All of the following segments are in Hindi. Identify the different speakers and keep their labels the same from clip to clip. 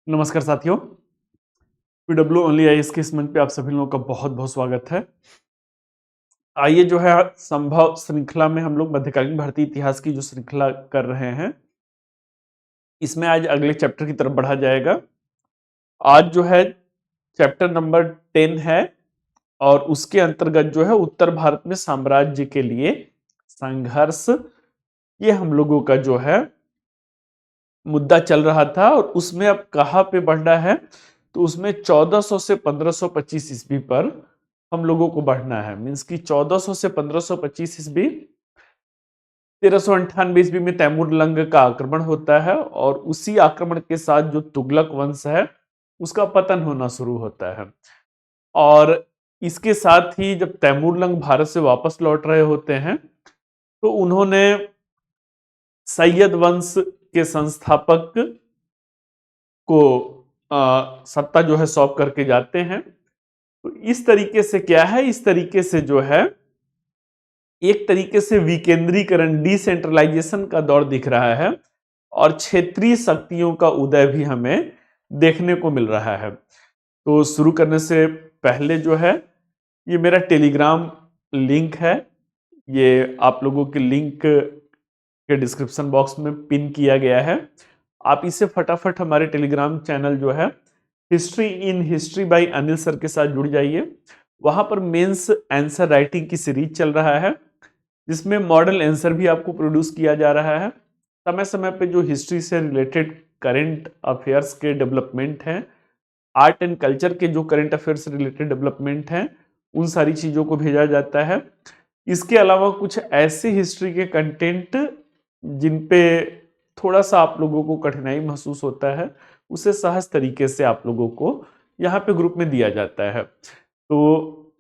Speaker 1: नमस्कार साथियों। पीडब्ल्यू ओनली आईएएस के इस मंच पे आप सभी लोगों का बहुत बहुत स्वागत है। आइए जो है संभव श्रृंखला में हम लोग मध्यकालीन भारतीय इतिहास की जो श्रृंखला कर रहे हैं, इसमें आज अगले चैप्टर की तरफ बढ़ा जाएगा। आज जो है चैप्टर नंबर 10 है और उसके अंतर्गत जो है उत्तर भारत में साम्राज्य के लिए संघर्ष, ये हम लोगों का जो है मुद्दा चल रहा था और उसमें अब कहाँ पे बढ़ना है, तो उसमें 1400 से 1525 ईस्वी पर हम लोगों को बढ़ना है। मीन्स कि 1400 से 1525 ईस्वी, 1398 ईस्वी में तैमूर लंग का आक्रमण होता है और उसी आक्रमण के साथ जो तुगलक वंश है उसका पतन होना शुरू होता है। और इसके साथ ही जब तैमूर लंग भारत से वापस लौट रहे होते हैं तो उन्होंने सैयद वंश के संस्थापक को सत्ता जो है सौंप करके जाते हैं। तो इस तरीके से क्या है, इस तरीके से जो है एक तरीके से विकेंद्रीकरण, डिसेंट्रलाइजेशन का दौर दिख रहा है और क्षेत्रीय शक्तियों का उदय भी हमें देखने को मिल रहा है। तो शुरू करने से पहले जो है ये मेरा टेलीग्राम लिंक है, ये आप लोगों के लिंक के डिस्क्रिप्शन बॉक्स में पिन किया गया है। आप इसे फटाफट हमारे टेलीग्राम चैनल जो है history in history by Anil sir के साथ जुड़ जाइए। वहां पर मेंस आंसर राइटिंग की सीरीज चल रहा है जिसमें मॉडल आंसर भी आपको प्रोड्यूस किया जा रहा है। समय समय पे जो हिस्ट्री से रिलेटेड करंट अफेयर्स के डेवलपमेंट हैं, आर्ट एंड कल्चर के जो करंट अफेयर्स से रिलेटेड डेवलपमेंट हैं, उन सारी चीज़ों को भेजा जाता है। इसके अलावा कुछ ऐसे हिस्ट्री के कंटेंट जिन पे थोड़ा सा आप लोगों को कठिनाई महसूस होता है, उसे सहज तरीके से आप लोगों को यहाँ पे ग्रुप में दिया जाता है। तो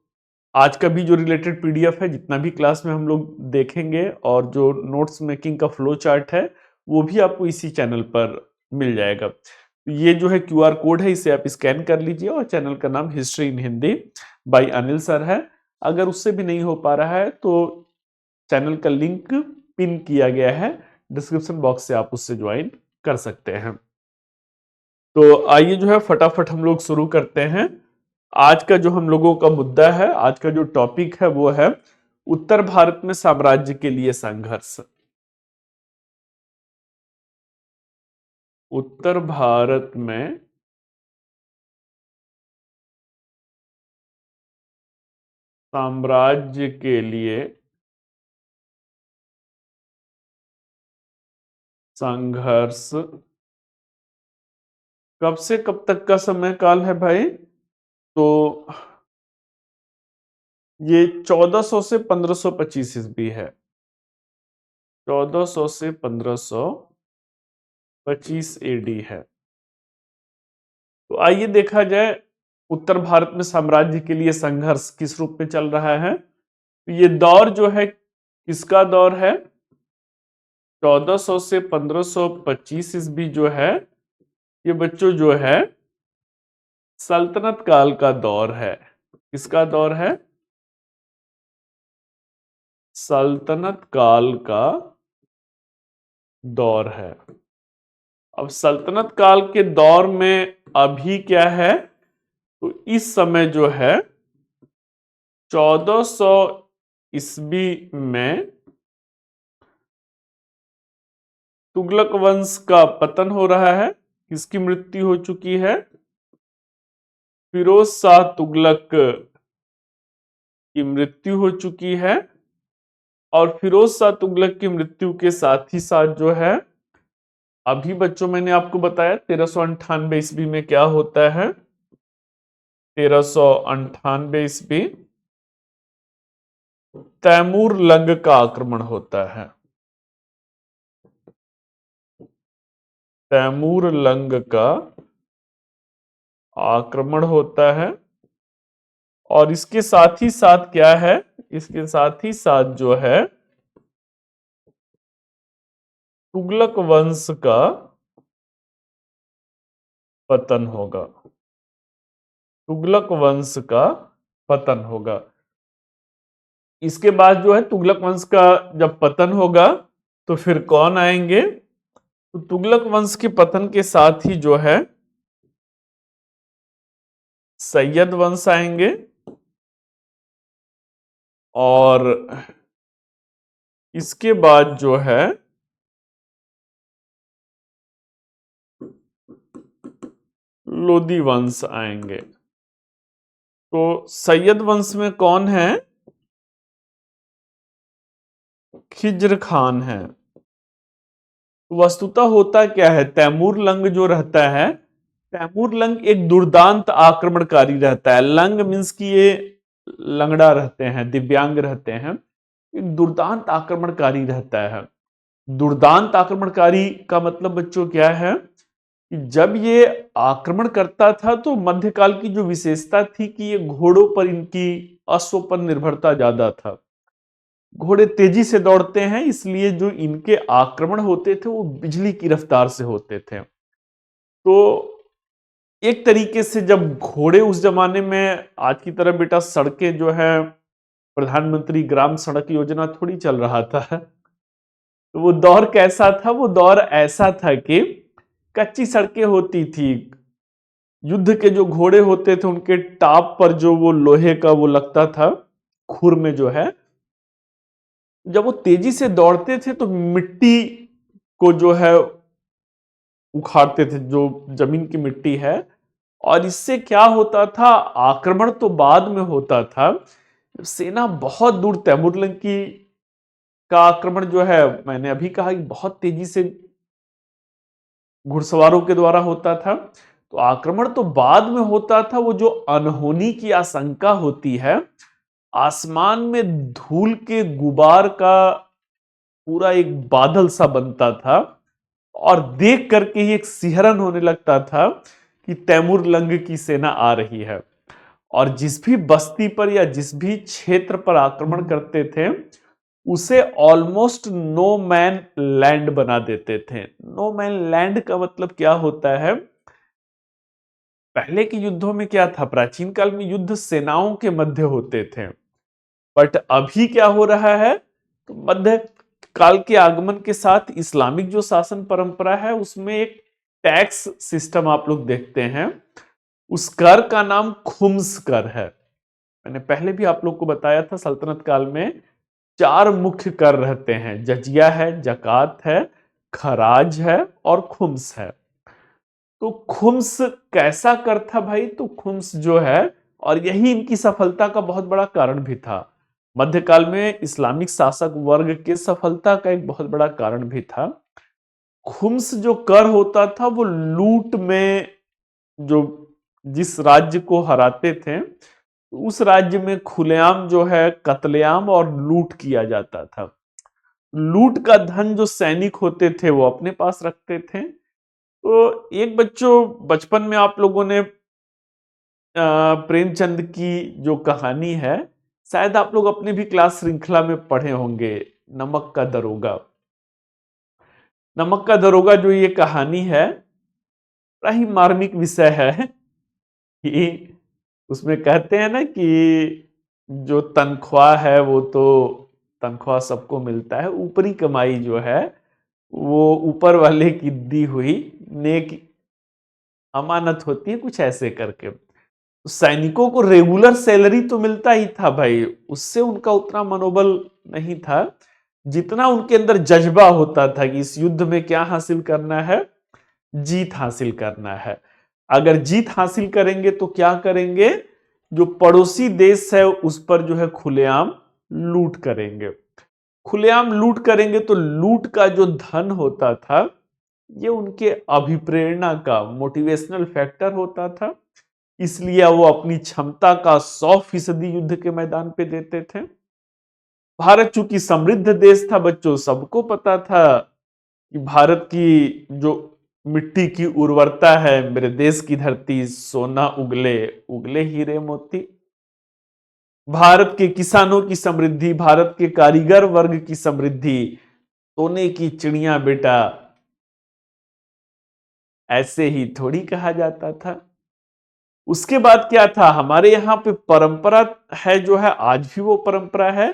Speaker 1: आज का भी जो रिलेटेड पीडीएफ है, जितना भी क्लास में हम लोग देखेंगे और जो नोट्स मेकिंग का फ्लो चार्ट है, वो भी आपको इसी चैनल पर मिल जाएगा। तो ये जो है क्यूआर कोड है, इसे आप स्कैन कर लीजिए और चैनल का नाम history in Hindi by Anil sir है। अगर उससे भी नहीं हो पा रहा है तो चैनल का लिंक पिन किया गया है डिस्क्रिप्शन बॉक्स से, आप उससे ज्वाइन कर सकते हैं। तो आइए जो है फटाफट हम लोग शुरू करते हैं। आज का जो हम लोगों का मुद्दा है, आज का जो टॉपिक है वो है उत्तर भारत में साम्राज्य के लिए संघर्ष। उत्तर भारत में साम्राज्य के लिए संघर्ष कब से कब तक का समय काल है भाई? तो ये 1400 से 1525 ईस्वी है। 1400 से 1525 एडी है। तो आइए देखा जाए उत्तर भारत में साम्राज्य के लिए संघर्ष किस रूप में चल रहा है। तो ये दौर जो है किसका दौर है? 1400 से 1525 ईस्वी जो है, ये बच्चों जो है सल्तनत काल का दौर है। किसका दौर है? सल्तनत काल का दौर है। अब सल्तनत काल के दौर में अभी क्या है, तो इस समय जो है 1400 ईस्वी में तुगलक वंश का पतन हो रहा है। किसकी मृत्यु हो चुकी है? फिरोज शाह तुगलक की मृत्यु हो चुकी है। और फिरोज शाह तुगलक की मृत्यु के साथ ही साथ जो है, अभी बच्चों मैंने आपको बताया 1398 ईस्वी में क्या होता है। 1398 ईस्वी तैमूर लंग का आक्रमण होता है। तैमूर लंग का आक्रमण होता है और इसके साथ ही साथ क्या है, इसके साथ ही साथ जो है तुगलक वंश का पतन होगा। तुगलक वंश का पतन होगा। इसके बाद जो है तुगलक वंश का जब पतन होगा तो फिर कौन आएंगे? तो तुगलक वंश के पतन के साथ ही जो है सैयद वंश आएंगे और इसके बाद जो है लोदी वंश आएंगे। तो सैयद वंश में कौन है? खिज्र खान है। वस्तुतः होता क्या है, तैमूर लंग जो रहता है, तैमूर लंग एक दुर्दांत आक्रमणकारी रहता है। लंग मीन्स कि ये लंगड़ा रहते हैं, दिव्यांग रहते हैं। एक दुर्दांत आक्रमणकारी रहता है। दुर्दांत आक्रमणकारी का मतलब बच्चों क्या है कि जब ये आक्रमण करता था तो मध्यकाल की जो विशेषता थी कि ये घोड़ों पर, इनकी अश्व पर निर्भरता ज्यादा था। घोड़े तेजी से दौड़ते हैं, इसलिए जो इनके आक्रमण होते थे वो बिजली की रफ्तार से होते थे। तो एक तरीके से जब घोड़े उस जमाने में आज की तरह बेटा सड़कें जो है, प्रधानमंत्री ग्राम सड़क योजना थोड़ी चल रहा था, तो वो दौर कैसा था? वो दौर ऐसा था कि कच्ची सड़कें होती थी। युद्ध के जो घोड़े होते थे उनके टाप पर जो वो लोहे का वो लगता था, खुर में जो है, जब वो तेजी से दौड़ते थे तो मिट्टी को जो है उखाड़ते थे, जो जमीन की मिट्टी है। और इससे क्या होता था, आक्रमण तो बाद में होता था। सेना बहुत दूर, तैमूरलंग की का आक्रमण जो है, मैंने अभी कहा कि बहुत तेजी से घुड़सवारों के द्वारा होता था। तो आक्रमण तो बाद में होता था। वो जो अनहोनी की आशंका होती है, आसमान में धूल के गुबार का पूरा एक बादल सा बनता था और देख करके ही एक सिहरन होने लगता था कि तैमूर लंग की सेना आ रही है। और जिस भी बस्ती पर या जिस भी क्षेत्र पर आक्रमण करते थे उसे ऑलमोस्ट नो मैन लैंड बना देते थे। नो मैन लैंड का मतलब क्या होता है? पहले के युद्धों में क्या था, प्राचीन काल में युद्ध सेनाओं के मध्य होते थे। बट अभी क्या हो रहा है, तो मध्य काल के आगमन के साथ इस्लामिक जो शासन परंपरा है उसमें एक टैक्स सिस्टम आप लोग देखते हैं। उस कर का नाम खुम्स कर है। मैंने पहले भी आप लोग को बताया था, सल्तनत काल में 4 मुख्य कर रहते हैं। जजिया है, जकात है, खराज है और खुम्स है। तो खुम्स कैसा कर था भाई? तो खुम्स जो है, और यही इनकी सफलता का बहुत बड़ा कारण भी था। मध्यकाल में इस्लामिक शासक वर्ग के सफलता का एक बहुत बड़ा कारण भी था। खुम्स जो कर होता था वो लूट में, जो जिस राज्य को हराते थे उस राज्य में खुलेआम जो है कत्लेआम और लूट किया जाता था। लूट का धन जो सैनिक होते थे वो अपने पास रखते थे। तो एक बच्चों, बचपन में आप लोगों ने प्रेमचंद की जो कहानी है, शायद आप लोग अपने भी क्लास श्रृंखला में पढ़े होंगे, नमक का दरोगा। नमक का दरोगा जो ये कहानी है, बड़ा ही मार्मिक विषय है कि उसमें कहते हैं ना कि जो तनख्वाह है वो तो तनख्वाह सबको मिलता है, ऊपरी कमाई जो है वो ऊपर वाले की दी हुई नेक अमानत होती है, कुछ ऐसे करके। तो सैनिकों को रेगुलर सैलरी तो मिलता ही था भाई, उससे उनका उतना मनोबल नहीं था जितना उनके अंदर जज्बा होता था कि इस युद्ध में क्या हासिल करना है, जीत हासिल करना है। अगर जीत हासिल करेंगे तो क्या करेंगे, जो पड़ोसी देश है उस पर जो है खुलेआम लूट करेंगे। खुलेआम लूट करेंगे तो लूट का जो धन होता था ये उनके अभिप्रेरणा का मोटिवेशनल फैक्टर होता था। इसलिए वो अपनी क्षमता का 100% युद्ध के मैदान पे देते थे। भारत चूंकि समृद्ध देश था बच्चों, सबको पता था कि भारत की जो मिट्टी की उर्वरता है, मेरे देश की धरती सोना उगले उगले हीरे मोती। भारत के किसानों की समृद्धि, भारत के कारीगर वर्ग की समृद्धि, सोने की चिड़िया बेटा, ऐसे ही थोड़ी कहा जाता था। उसके बाद क्या था, हमारे यहाँ पे परंपरा है जो है, आज भी वो परंपरा है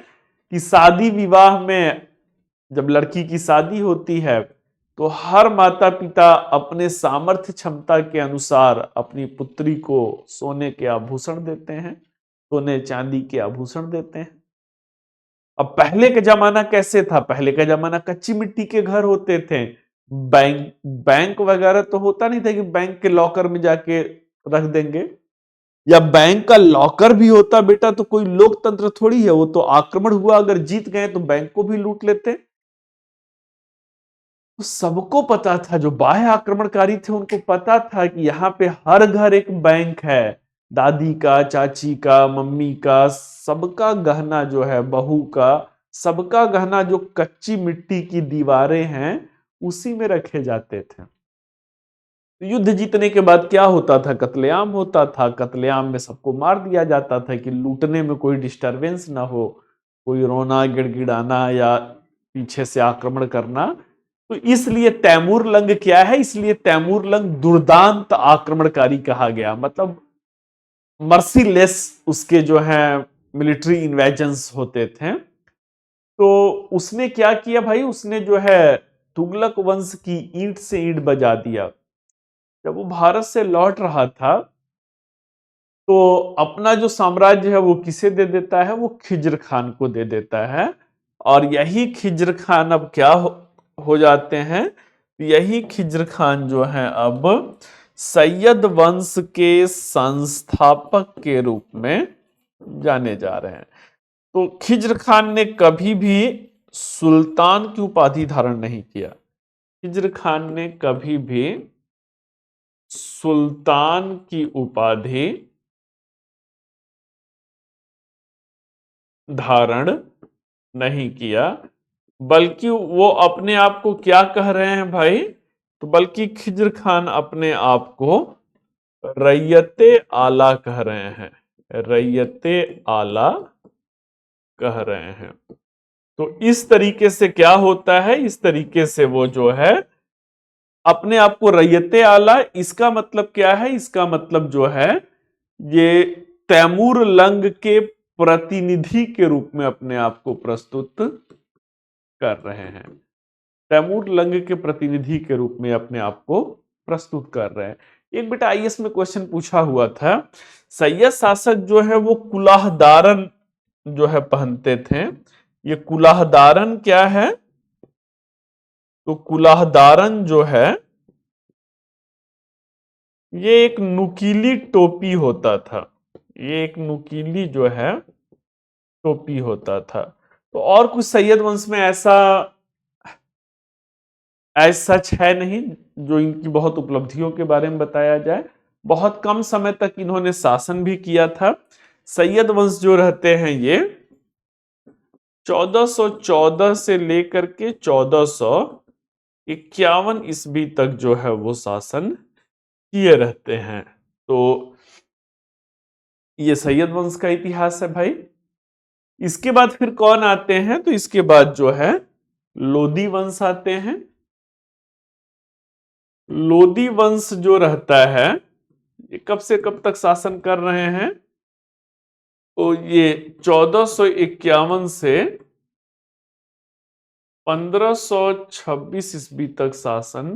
Speaker 1: कि शादी विवाह में जब लड़की की शादी होती है तो हर माता पिता अपने सामर्थ्य क्षमता के अनुसार अपनी पुत्री को सोने के आभूषण देते हैं, सोने चांदी के आभूषण देते हैं। अब पहले का जमाना कैसे था? पहले का जमाना कच्ची मिट्टी के घर होते थे। बैंक बैंक वगैरह तो होता नहीं था कि बैंक के लॉकर में जाके रख देंगे, या बैंक का लॉकर भी होता बेटा तो कोई लोकतंत्र थोड़ी है, वो तो आक्रमण हुआ अगर जीत गए तो बैंक को भी लूट लेते। तो सबको पता था, जो बाह्य आक्रमणकारी थे उनको पता था कि यहाँ पे हर घर एक बैंक है। दादी का, चाची का, मम्मी का, सबका गहना जो है, बहू का, सबका गहना जो कच्ची मिट्टी की दीवारें हैं उसी में रखे जाते थे। युद्ध जीतने के बाद क्या होता था? कत्लेआम होता था। कत्लेआम में सबको मार दिया जाता था कि लूटने में कोई डिस्टरबेंस ना हो, कोई रोना गिड़गिड़ाना या पीछे से आक्रमण करना। तो इसलिए तैमूर लंग क्या है? इसलिए तैमूर लंग दुर्दांत आक्रमणकारी कहा गया, मतलब मर्सीलेस उसके जो है मिलिट्री इन्वेजन्स होते थे। तो उसने क्या किया भाई? उसने जो है तुगलक वंश की ईंट से ईंट बजा दिया। जब वो भारत से लौट रहा था तो अपना जो साम्राज्य है वो किसे दे देता है? वो खिज्र खान को दे देता है। और यही खिज्र खान अब क्या हो जाते हैं? यही खिज्र खान जो है अब सैयद वंश के संस्थापक के रूप में जाने जा रहे हैं। तो खिज्र खान ने कभी भी सुल्तान की उपाधि धारण नहीं किया। खिज्र खान ने कभी भी सुल्तान की उपाधि धारण नहीं किया, बल्कि वो अपने आप को क्या कह रहे हैं भाई? तो बल्कि खिज्र खान अपने आप को रैयते आला कह रहे हैं। रैयते आला कह रहे हैं। तो इस तरीके से क्या होता है? इस तरीके से वो जो है अपने आप को रैयते आला, इसका मतलब क्या है? इसका मतलब जो है ये तैमूर लंग के प्रतिनिधि के रूप में अपने आप को प्रस्तुत कर रहे हैं। तैमूर लंग के प्रतिनिधि के रूप में अपने आप को प्रस्तुत कर रहे हैं। एक बेटा आईएएस में क्वेश्चन पूछा हुआ था, सैयद शासक जो है वो कुलाहदारन जो है पहनते थे। ये कुलाहदारन क्या है? तो कुलाहदारन जो है ये एक नुकीली टोपी होता था। ये एक नुकीली जो है टोपी होता था। तो और कुछ सैयद वंश में ऐसा एज सच है नहीं जो इनकी बहुत उपलब्धियों के बारे में बताया जाए। बहुत कम समय तक इन्होंने शासन भी किया था। सैयद वंश जो रहते हैं ये 1414 से लेकर के 1451 ईस्वी तक जो है वो शासन किए रहते हैं। तो ये सैयद वंश का इतिहास है भाई। इसके बाद फिर कौन आते हैं? तो इसके बाद जो है लोदी वंश आते हैं। लोदी वंश जो रहता है ये कब से कब तक शासन कर रहे हैं? तो ये 1451 से 1526 ईस्वी तक शासन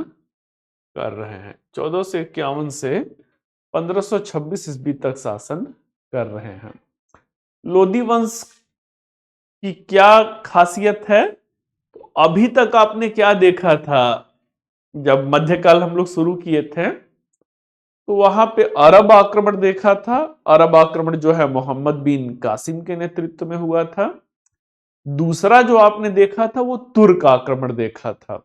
Speaker 1: कर रहे हैं। 1451 से 1526 ईस्वी तक शासन कर रहे हैं। लोदी वंश की क्या खासियत है? अभी तक आपने क्या देखा था? जब मध्यकाल हम लोग शुरू किए थे तो वहां पे अरब आक्रमण देखा था। अरब आक्रमण जो है मोहम्मद बिन कासिम के नेतृत्व में हुआ था। दूसरा जो आपने देखा था वो तुर्क आक्रमण देखा था।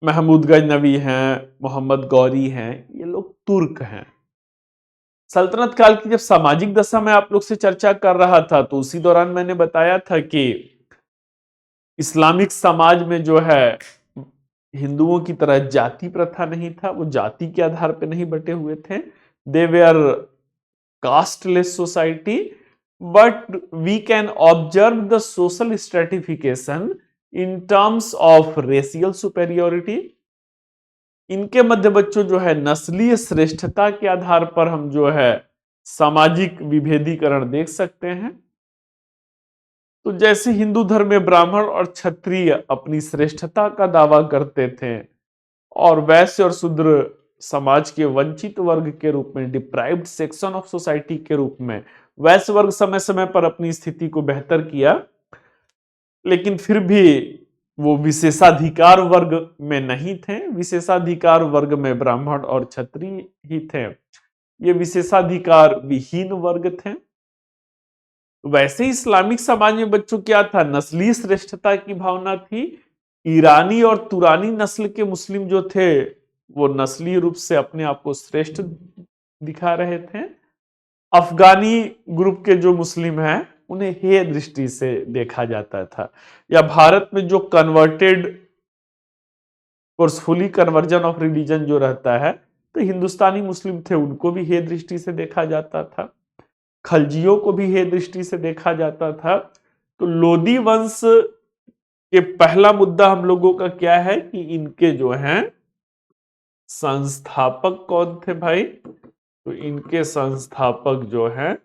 Speaker 1: महमूद गजनवी हैं, मोहम्मद गौरी हैं, ये लोग तुर्क हैं। सल्तनत काल की जब सामाजिक दशा में आप लोग से चर्चा कर रहा था तो उसी दौरान मैंने बताया था कि इस्लामिक समाज में जो है हिंदुओं की तरह जाति प्रथा नहीं था। वो जाति के आधार पर नहीं बटे हुए थे। They were casteless society, but we can observe the social stratification in terms of racial superiority. इनके मध्य बच्चों जो है नस्लीय श्रेष्ठता के आधार पर हम जो है सामाजिक विभेदीकरण देख सकते हैं। तो जैसे हिंदू धर्म में ब्राह्मण और क्षत्रिय अपनी श्रेष्ठता का दावा करते थे और वैश्य और शूद्र समाज के वंचित वर्ग के रूप में, डिप्राइव्ड सेक्शन ऑफ सोसाइटी के रूप में, वैश्य वर्ग समय समय पर अपनी स्थिति को बेहतर किया, लेकिन फिर भी वो विशेषाधिकार वर्ग में नहीं थे। विशेषाधिकार वर्ग में ब्राह्मण और क्षत्रिय ही थे। ये विशेषाधिकार विहीन वर्ग थे। वैसे ही इस्लामिक समाज में बच्चों क्या था, नस्लीय श्रेष्ठता की भावना थी। ईरानी और तुरानी नस्ल के मुस्लिम जो थे वो नस्लीय रूप से अपने आप को श्रेष्ठ दिखा रहे थे। अफगानी ग्रुप के जो मुस्लिम हैं उन्हें हेय दृष्टि से देखा जाता था। या भारत में जो converted forcefully conversion of religion जो रहता है, तो हिंदुस्तानी मुस्लिम थे, उनको भी हेय दृष्टि से देखा जाता था। खलजियों को भी हेय दृष्टि से देखा जाता था। तो लोदी वंश के पहला मुद्दा हम लोगों का क्या है कि इनके जो हैं संस्थापक कौन थे भाई? तो इनके संस्थापक जो हैं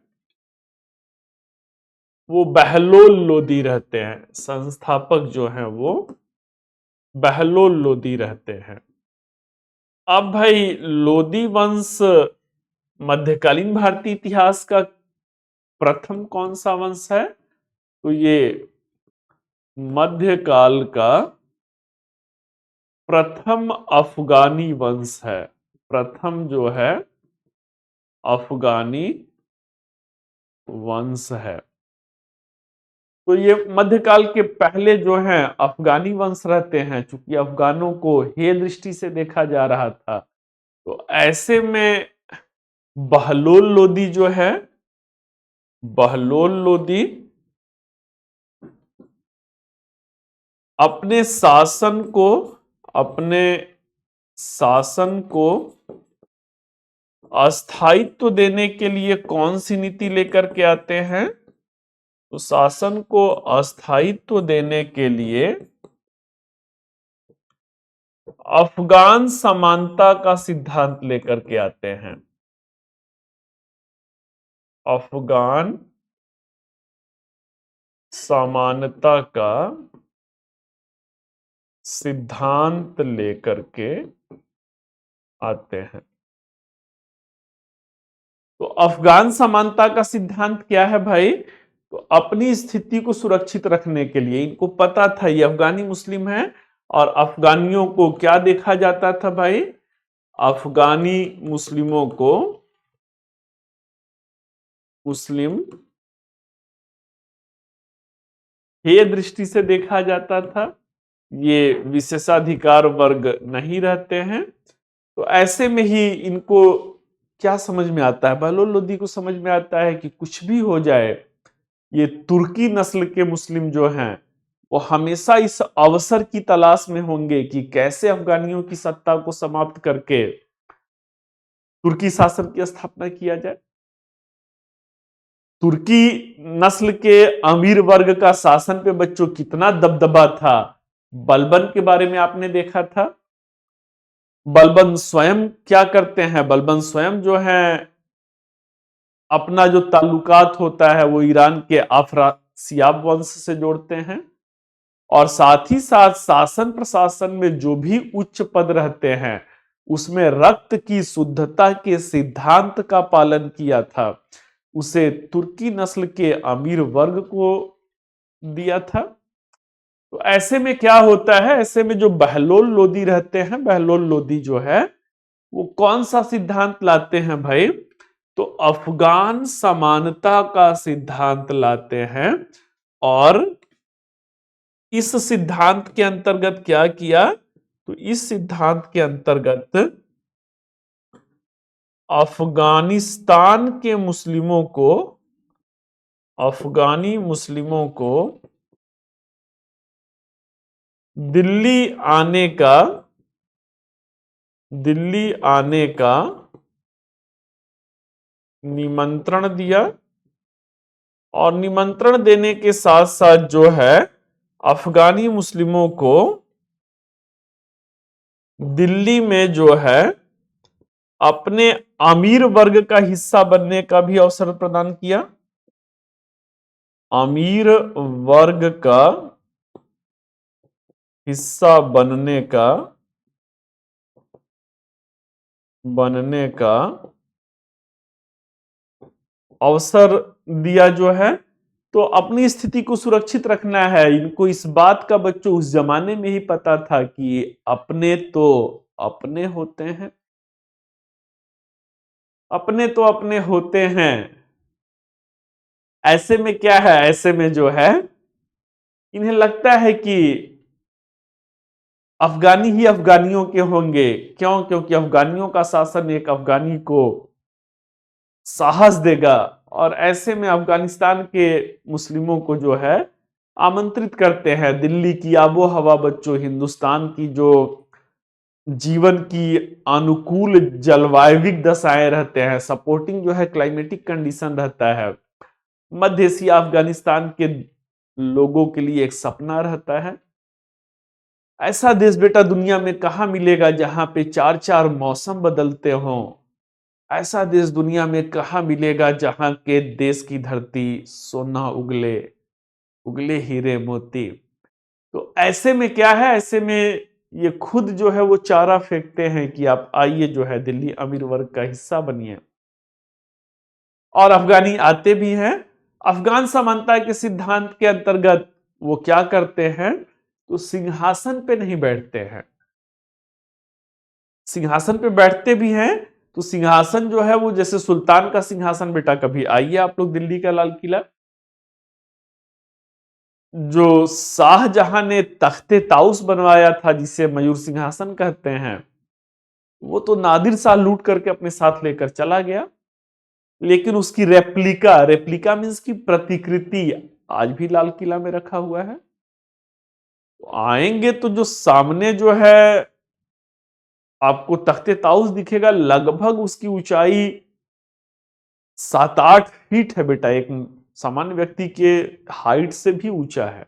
Speaker 1: वो बहलोल लोदी रहते हैं। संस्थापक जो हैं वो बहलोल लोदी रहते हैं। अब भाई लोदी वंश मध्यकालीन भारतीय इतिहास का प्रथम कौन सा वंश है? तो ये मध्यकाल का प्रथम अफगानी वंश है। प्रथम जो है अफगानी वंश है। तो ये मध्यकाल के पहले जो हैं अफगानी वंश रहते हैं। चूंकि अफगानों को हेय दृष्टि से देखा जा रहा था, तो ऐसे में बहलोल लोदी जो है, बहलोल लोदी अपने शासन को अस्थायित्व देने के लिए कौन सी नीति लेकर के आते हैं? तो शासन को अस्थायित्व देने के लिए अफगान समानता का सिद्धांत लेकर के आते हैं। अफगान समानता का सिद्धांत लेकर के आते हैं। तो अफगान समानता का सिद्धांत क्या है भाई? तो अपनी स्थिति को सुरक्षित रखने के लिए, इनको पता था ये अफगानी मुस्लिम हैं और अफगानियों को क्या देखा जाता था भाई? अफगानी मुस्लिमों को मुस्लिम हेय दृष्टि से देखा जाता था। ये विशेषाधिकार वर्ग नहीं रहते हैं। तो ऐसे में ही इनको क्या समझ में आता है? बहलोल लोदी को समझ में आता है कि कुछ भी हो जाए, ये तुर्की नस्ल के मुस्लिम जो हैं वो हमेशा इस अवसर की तलाश में होंगे कि कैसे अफगानियों की सत्ता को समाप्त करके तुर्की शासन की स्थापना किया जाए। तुर्की नस्ल के अमीर वर्ग का शासन पे बच्चों कितना दबदबा था। बलबन के बारे में आपने देखा था। बलबन स्वयं क्या करते हैं? बलबन स्वयं जो है अपना जो ताल्लुकात होता है वो ईरान के अफरासियाब वंश से जोड़ते हैं और साथ ही साथ शासन प्रशासन में जो भी उच्च पद रहते हैं उसमें रक्त की शुद्धता के सिद्धांत का पालन किया था। उसे तुर्की नस्ल के अमीर वर्ग को दिया था। तो ऐसे में क्या होता है? ऐसे में जो बहलोल लोदी रहते हैं, बहलोल लोदी जो है वो कौन सा सिद्धांत लाते हैं भाई? तो अफगान समानता का सिद्धांत लाते हैं। और इस सिद्धांत के अंतर्गत क्या किया? तो इस सिद्धांत के अंतर्गत अफगानिस्तान के मुस्लिमों को, अफगानी मुस्लिमों को दिल्ली आने का निमंत्रण दिया और निमंत्रण देने के साथ साथ जो है अफगानी मुस्लिमों को दिल्ली में जो है अपने अमीर वर्ग का हिस्सा बनने का भी अवसर प्रदान किया। अमीर वर्ग का हिस्सा बनने का अवसर दिया जो है। तो अपनी स्थिति को सुरक्षित रखना है इनको। इस बात का बच्चों उस जमाने में ही पता था कि अपने तो अपने होते हैं, अपने तो अपने होते हैं। ऐसे में क्या है, ऐसे में जो है इन्हें लगता है कि अफगानी ही अफगानियों के होंगे। क्यों? क्योंकि अफगानियों का शासन एक अफगानी को साहस देगा। और ऐसे में अफगानिस्तान के मुस्लिमों को जो है आमंत्रित करते हैं। दिल्ली की आबो हवा बच्चों, हिंदुस्तान की जो जीवन की अनुकूल जलवायविक दशाएं रहते हैं, सपोर्टिंग जो है क्लाइमेटिक कंडीशन रहता है, मध्य एशिया अफगानिस्तान के लोगों के लिए एक सपना रहता है। ऐसा देश बेटा दुनिया में कहां मिलेगा जहां पे चार चार मौसम बदलते हों। ऐसा देश दुनिया में कहां मिलेगा जहां के देश की धरती सोना उगले, उगले हीरे मोती। तो ऐसे में क्या है, ऐसे में ये खुद जो है वो चारा फेंकते हैं कि आप आइए जो है दिल्ली अमीर वर्ग का हिस्सा बनिए। और अफगानी आते भी हैं। अफगान समानता के सिद्धांत के अंतर्गत वो क्या करते हैं, तो सिंहासन पे नहीं बैठते हैं। सिंहासन पे बैठते भी हैं तो सिंहासन जो है वो जैसे सुल्तान का सिंहासन, बेटा कभी आइए आप लोग दिल्ली का लाल किला, जो शाहजहां ने तख्ते ताउस बनवाया था जिसे मयूर सिंहासन कहते हैं, वो तो नादिर शाह लूट करके अपने साथ लेकर चला गया। लेकिन उसकी रेप्लिका, रेप्लिका मीन्स की प्रतिकृति, आज भी लाल किला में रखा हुआ है। तो आएंगे तो जो सामने जो है आपको तख्ते ताउस दिखेगा, लगभग उसकी ऊंचाई 7-8 फीट है बेटा, एक सामान्य व्यक्ति के हाइट से भी ऊंचा है।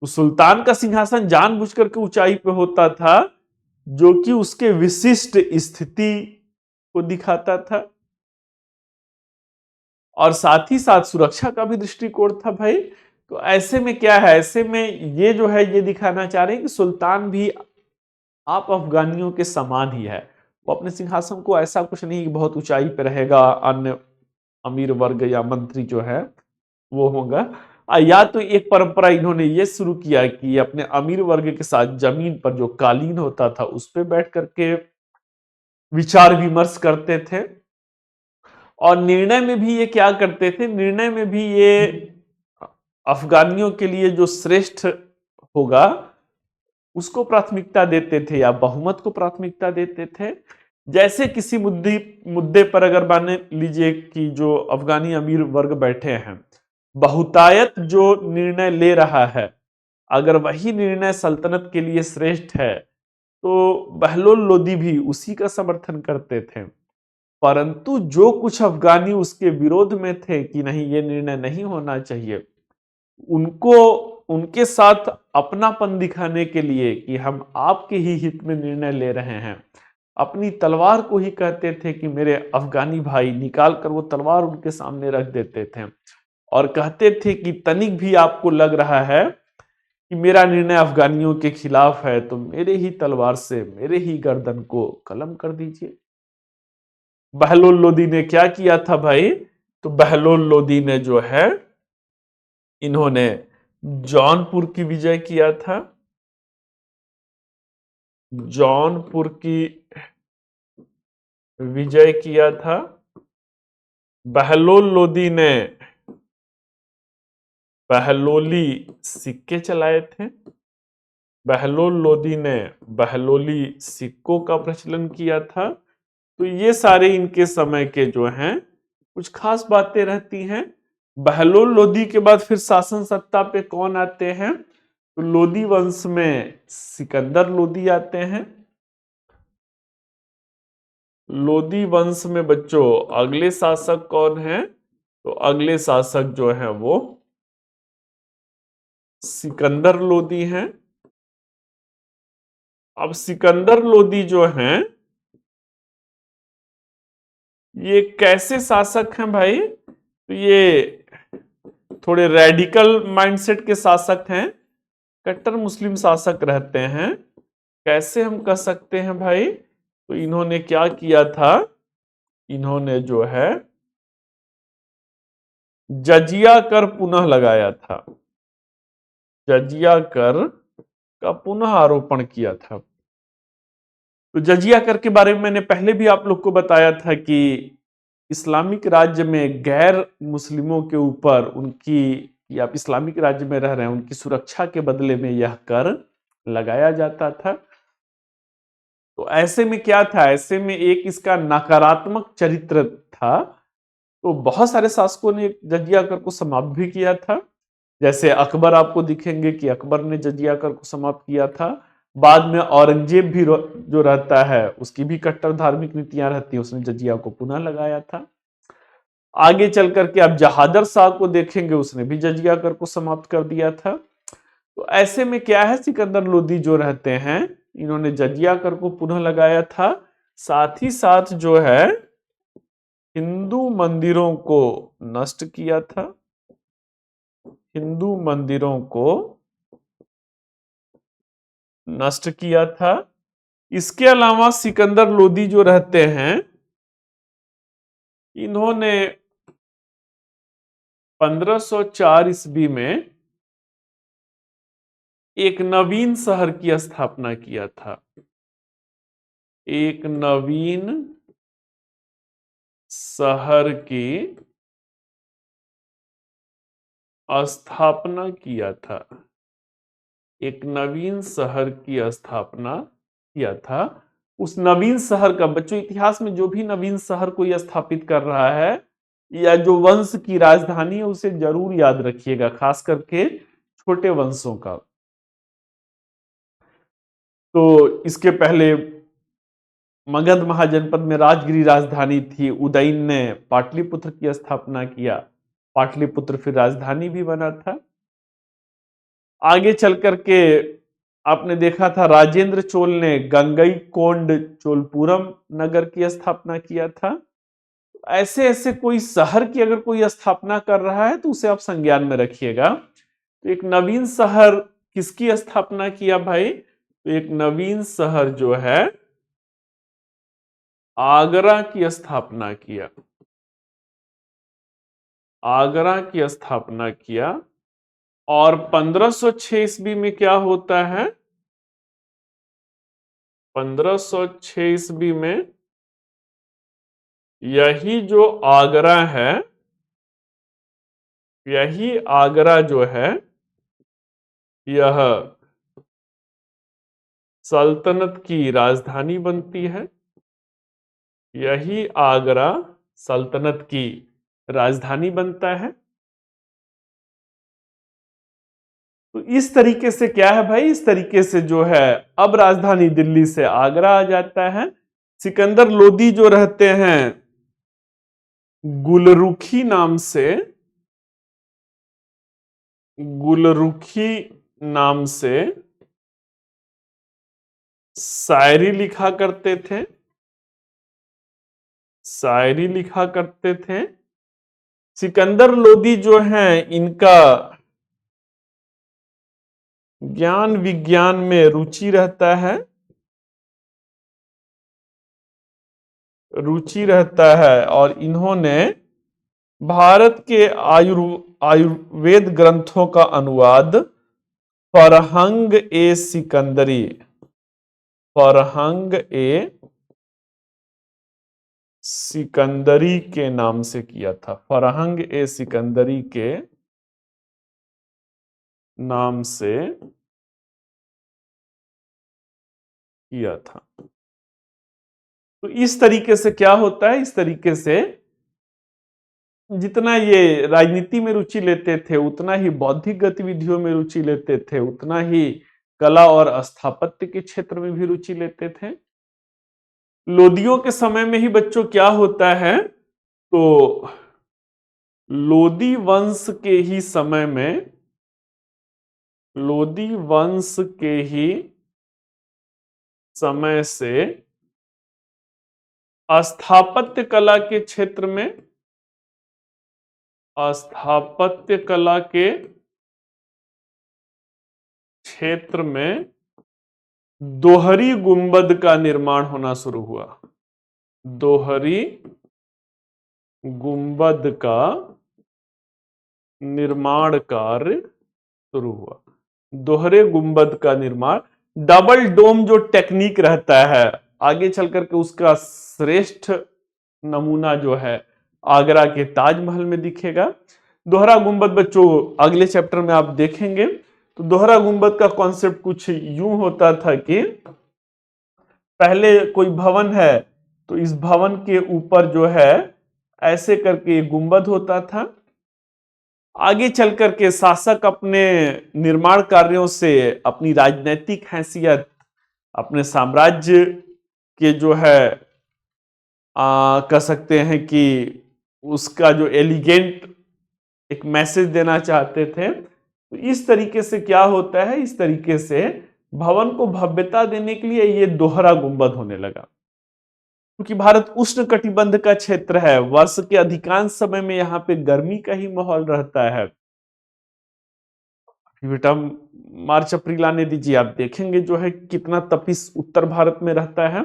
Speaker 1: तो सुल्तान का सिंहासन जानबूझ करके ऊंचाई पे होता था, जो कि उसके विशिष्ट स्थिति को दिखाता था और साथ ही साथ सुरक्षा का भी दृष्टिकोण था भाई। तो ऐसे में क्या है, ऐसे में ये जो है ये दिखाना चाह रहे हैं कि सुल्तान भी आप अफगानियों के समान ही है। वो अपने सिंहासन को ऐसा कुछ नहीं कि बहुत ऊंचाई पे रहेगा, अन्य अमीर वर्ग या मंत्री जो है वो होगा। या तो एक परंपरा इन्होंने ये शुरू किया कि अपने अमीर वर्ग के साथ जमीन पर जो कालीन होता था उस पे बैठ करके विचार विमर्श करते थे। और निर्णय में भी ये क्या करते थे, निर्णय में भी ये अफगानियों के लिए जो श्रेष्ठ होगा उसको प्राथमिकता देते थे या बहुमत को प्राथमिकता देते थे। जैसे किसी मुद्दे मुद्दे पर अगर मान लीजिए कि जो अफगानी अमीर वर्ग बैठे हैं, बहुतायत जो निर्णय ले रहा है, अगर वही निर्णय सल्तनत के लिए श्रेष्ठ है तो बहलोल लोदी भी उसी का समर्थन करते थे। परंतु जो कुछ अफगानी उसके विरोध में थे कि नहीं ये निर्णय नहीं होना चाहिए, उनको उनके साथ अपनापन दिखाने के लिए कि हम आपके ही हित में निर्णय ले रहे हैं, अपनी तलवार को ही कहते थे कि मेरे अफगानी भाई, निकाल कर वो तलवार उनके सामने रख देते थे और कहते थे कि तनिक भी आपको लग रहा है कि मेरा निर्णय अफगानियों के खिलाफ है तो मेरे ही तलवार से मेरे ही गर्दन को कलम कर दीजिए। बहलोल लोदी ने क्या किया था भाई, तो बहलोल लोदी ने जो है इन्होंने जौनपुर की विजय किया था। जौनपुर की विजय किया था। बहलोल लोदी ने बहलोली सिक्के चलाए थे। बहलोल लोदी ने बहलोली सिक्कों का प्रचलन किया था। तो ये सारे इनके समय के जो हैं कुछ खास बातें रहती हैं। बहलोल लोदी के बाद फिर शासन सत्ता पे कौन आते हैं, तो लोदी वंश में सिकंदर लोदी आते हैं। लोदी वंश में बच्चों अगले शासक कौन है, तो अगले शासक जो है वो सिकंदर लोदी हैं। अब सिकंदर लोदी जो हैं ये कैसे शासक हैं भाई, तो ये थोड़े रेडिकल माइंडसेट के शासक हैं, कट्टर मुस्लिम शासक रहते हैं। कैसे हम कह सकते हैं भाई? तो इन्होंने क्या किया था, इन्होंने जो है जजिया कर पुनः लगाया था, जजिया कर का पुनः आरोपण किया था। तो जजिया कर के बारे में मैंने पहले भी आप लोग को बताया था कि इस्लामिक राज्य में गैर मुस्लिमों के ऊपर उनकी, या आप इस्लामिक राज्य में रह रहे हैं, उनकी सुरक्षा के बदले में यह कर लगाया जाता था। तो ऐसे में क्या था, ऐसे में एक इसका नकारात्मक चरित्र था। तो बहुत सारे शासकों ने जजिया कर को समाप्त भी किया था। जैसे अकबर आपको दिखेंगे कि अकबर ने जजिया कर को समाप्त किया था। बाद में औरंगजेब भी जो रहता है, उसकी भी कट्टर धार्मिक नीतियां रहती है, उसने जजिया को पुनः लगाया था। आगे चल करके आप जहादर शाह को देखेंगे, उसने भी जजिया कर को समाप्त कर दिया था। तो ऐसे में क्या है, सिकंदर लोदी जो रहते हैं, इन्होंने जजिया कर को पुनः लगाया था। साथ ही साथ जो है हिंदू मंदिरों को नष्ट किया था, हिंदू मंदिरों को नष्ट किया था। इसके अलावा सिकंदर लोदी जो रहते हैं, इन्होंने 1504 ईस्वी में एक नवीन शहर की स्थापना किया था, एक नवीन शहर की स्थापना किया था, एक नवीन शहर की स्थापना किया था। उस नवीन शहर का, बच्चों इतिहास में जो भी नवीन शहर कोई स्थापित कर रहा है या जो वंश की राजधानी है, उसे जरूर याद रखिएगा, खास करके छोटे वंशों का। तो इसके पहले मगध महाजनपद में राजगिरी राजधानी थी, उदयन ने पाटलिपुत्र की स्थापना किया, पाटलिपुत्र फिर राजधानी भी बना था। आगे चल करके आपने देखा था राजेंद्र चोल ने गंगईकोंड चोलपुरम नगर की स्थापना किया था। ऐसे ऐसे कोई शहर की अगर कोई स्थापना कर रहा है तो उसे आप संज्ञान में रखिएगा। तो एक नवीन शहर किसकी स्थापना किया भाई? तो एक नवीन शहर जो है आगरा की स्थापना किया, आगरा की स्थापना किया। और 1506 ईस्वी में क्या होता है? 1506 ईस्वी में यही जो आगरा है, यही आगरा जो है, यह सल्तनत की राजधानी बनती है, यही आगरा सल्तनत की राजधानी बनता है। तो इस तरीके से क्या है भाई, इस तरीके से जो है अब राजधानी दिल्ली से आगरा आ जाता है। सिकंदर लोदी जो रहते हैं गुलरुखी नाम से, गुलरुखी नाम से शायरी लिखा करते थे, शायरी लिखा करते थे। सिकंदर लोदी जो हैं, इनका ज्ञान विज्ञान में रुचि रहता है, रुचि रहता है। और इन्होंने भारत के आयुर्वेद ग्रंथों का अनुवाद फरहंग ए सिकंदरी, फरहंग ए सिकंदरी के नाम से किया था, फरहंग ए सिकंदरी के नाम से किया था। तो इस तरीके से क्या होता है, इस तरीके से जितना ये राजनीति में रुचि लेते थे, उतना ही बौद्धिक गतिविधियों में रुचि लेते थे, उतना ही कला और स्थापत्य के क्षेत्र में भी रुचि लेते थे। लोदियों के समय में ही बच्चों क्या होता है, तो लोदी वंश के ही समय में, लोदी वंश के ही समय से स्थापत्य कला के क्षेत्र में, स्थापत्य कला के क्षेत्र में दोहरी गुंबद का निर्माण होना शुरू हुआ। दोहरी गुंबद का निर्माण कार्य शुरू हुआ। दोहरे गुंबद का निर्माण, डबल डोम जो टेक्निक रहता है, आगे चल करके उसका श्रेष्ठ नमूना जो है आगरा के ताजमहल में दिखेगा। दोहरा गुंबद बच्चों अगले चैप्टर में आप देखेंगे। तो दोहरा गुंबद का कॉन्सेप्ट कुछ यूं होता था कि पहले कोई भवन है तो इस भवन के ऊपर जो है ऐसे करके गुंबद होता था। आगे चल करके शासक अपने निर्माण कार्यों से अपनी राजनीतिक हैसियत, अपने साम्राज्य के जो है कह सकते हैं कि उसका जो एलिगेंट एक मैसेज देना चाहते थे। तो इस तरीके से क्या होता है, इस तरीके से भवन को भव्यता देने के लिए ये दोहरा गुंबद होने लगा। क्योंकि भारत उष्ण कटिबंध का क्षेत्र है, वर्ष के अधिकांश समय में यहाँ पे गर्मी का ही माहौल रहता है। बेटा मार्च अप्रैल आने दीजिए, आप देखेंगे जो है कितना तपिश उत्तर भारत में रहता है।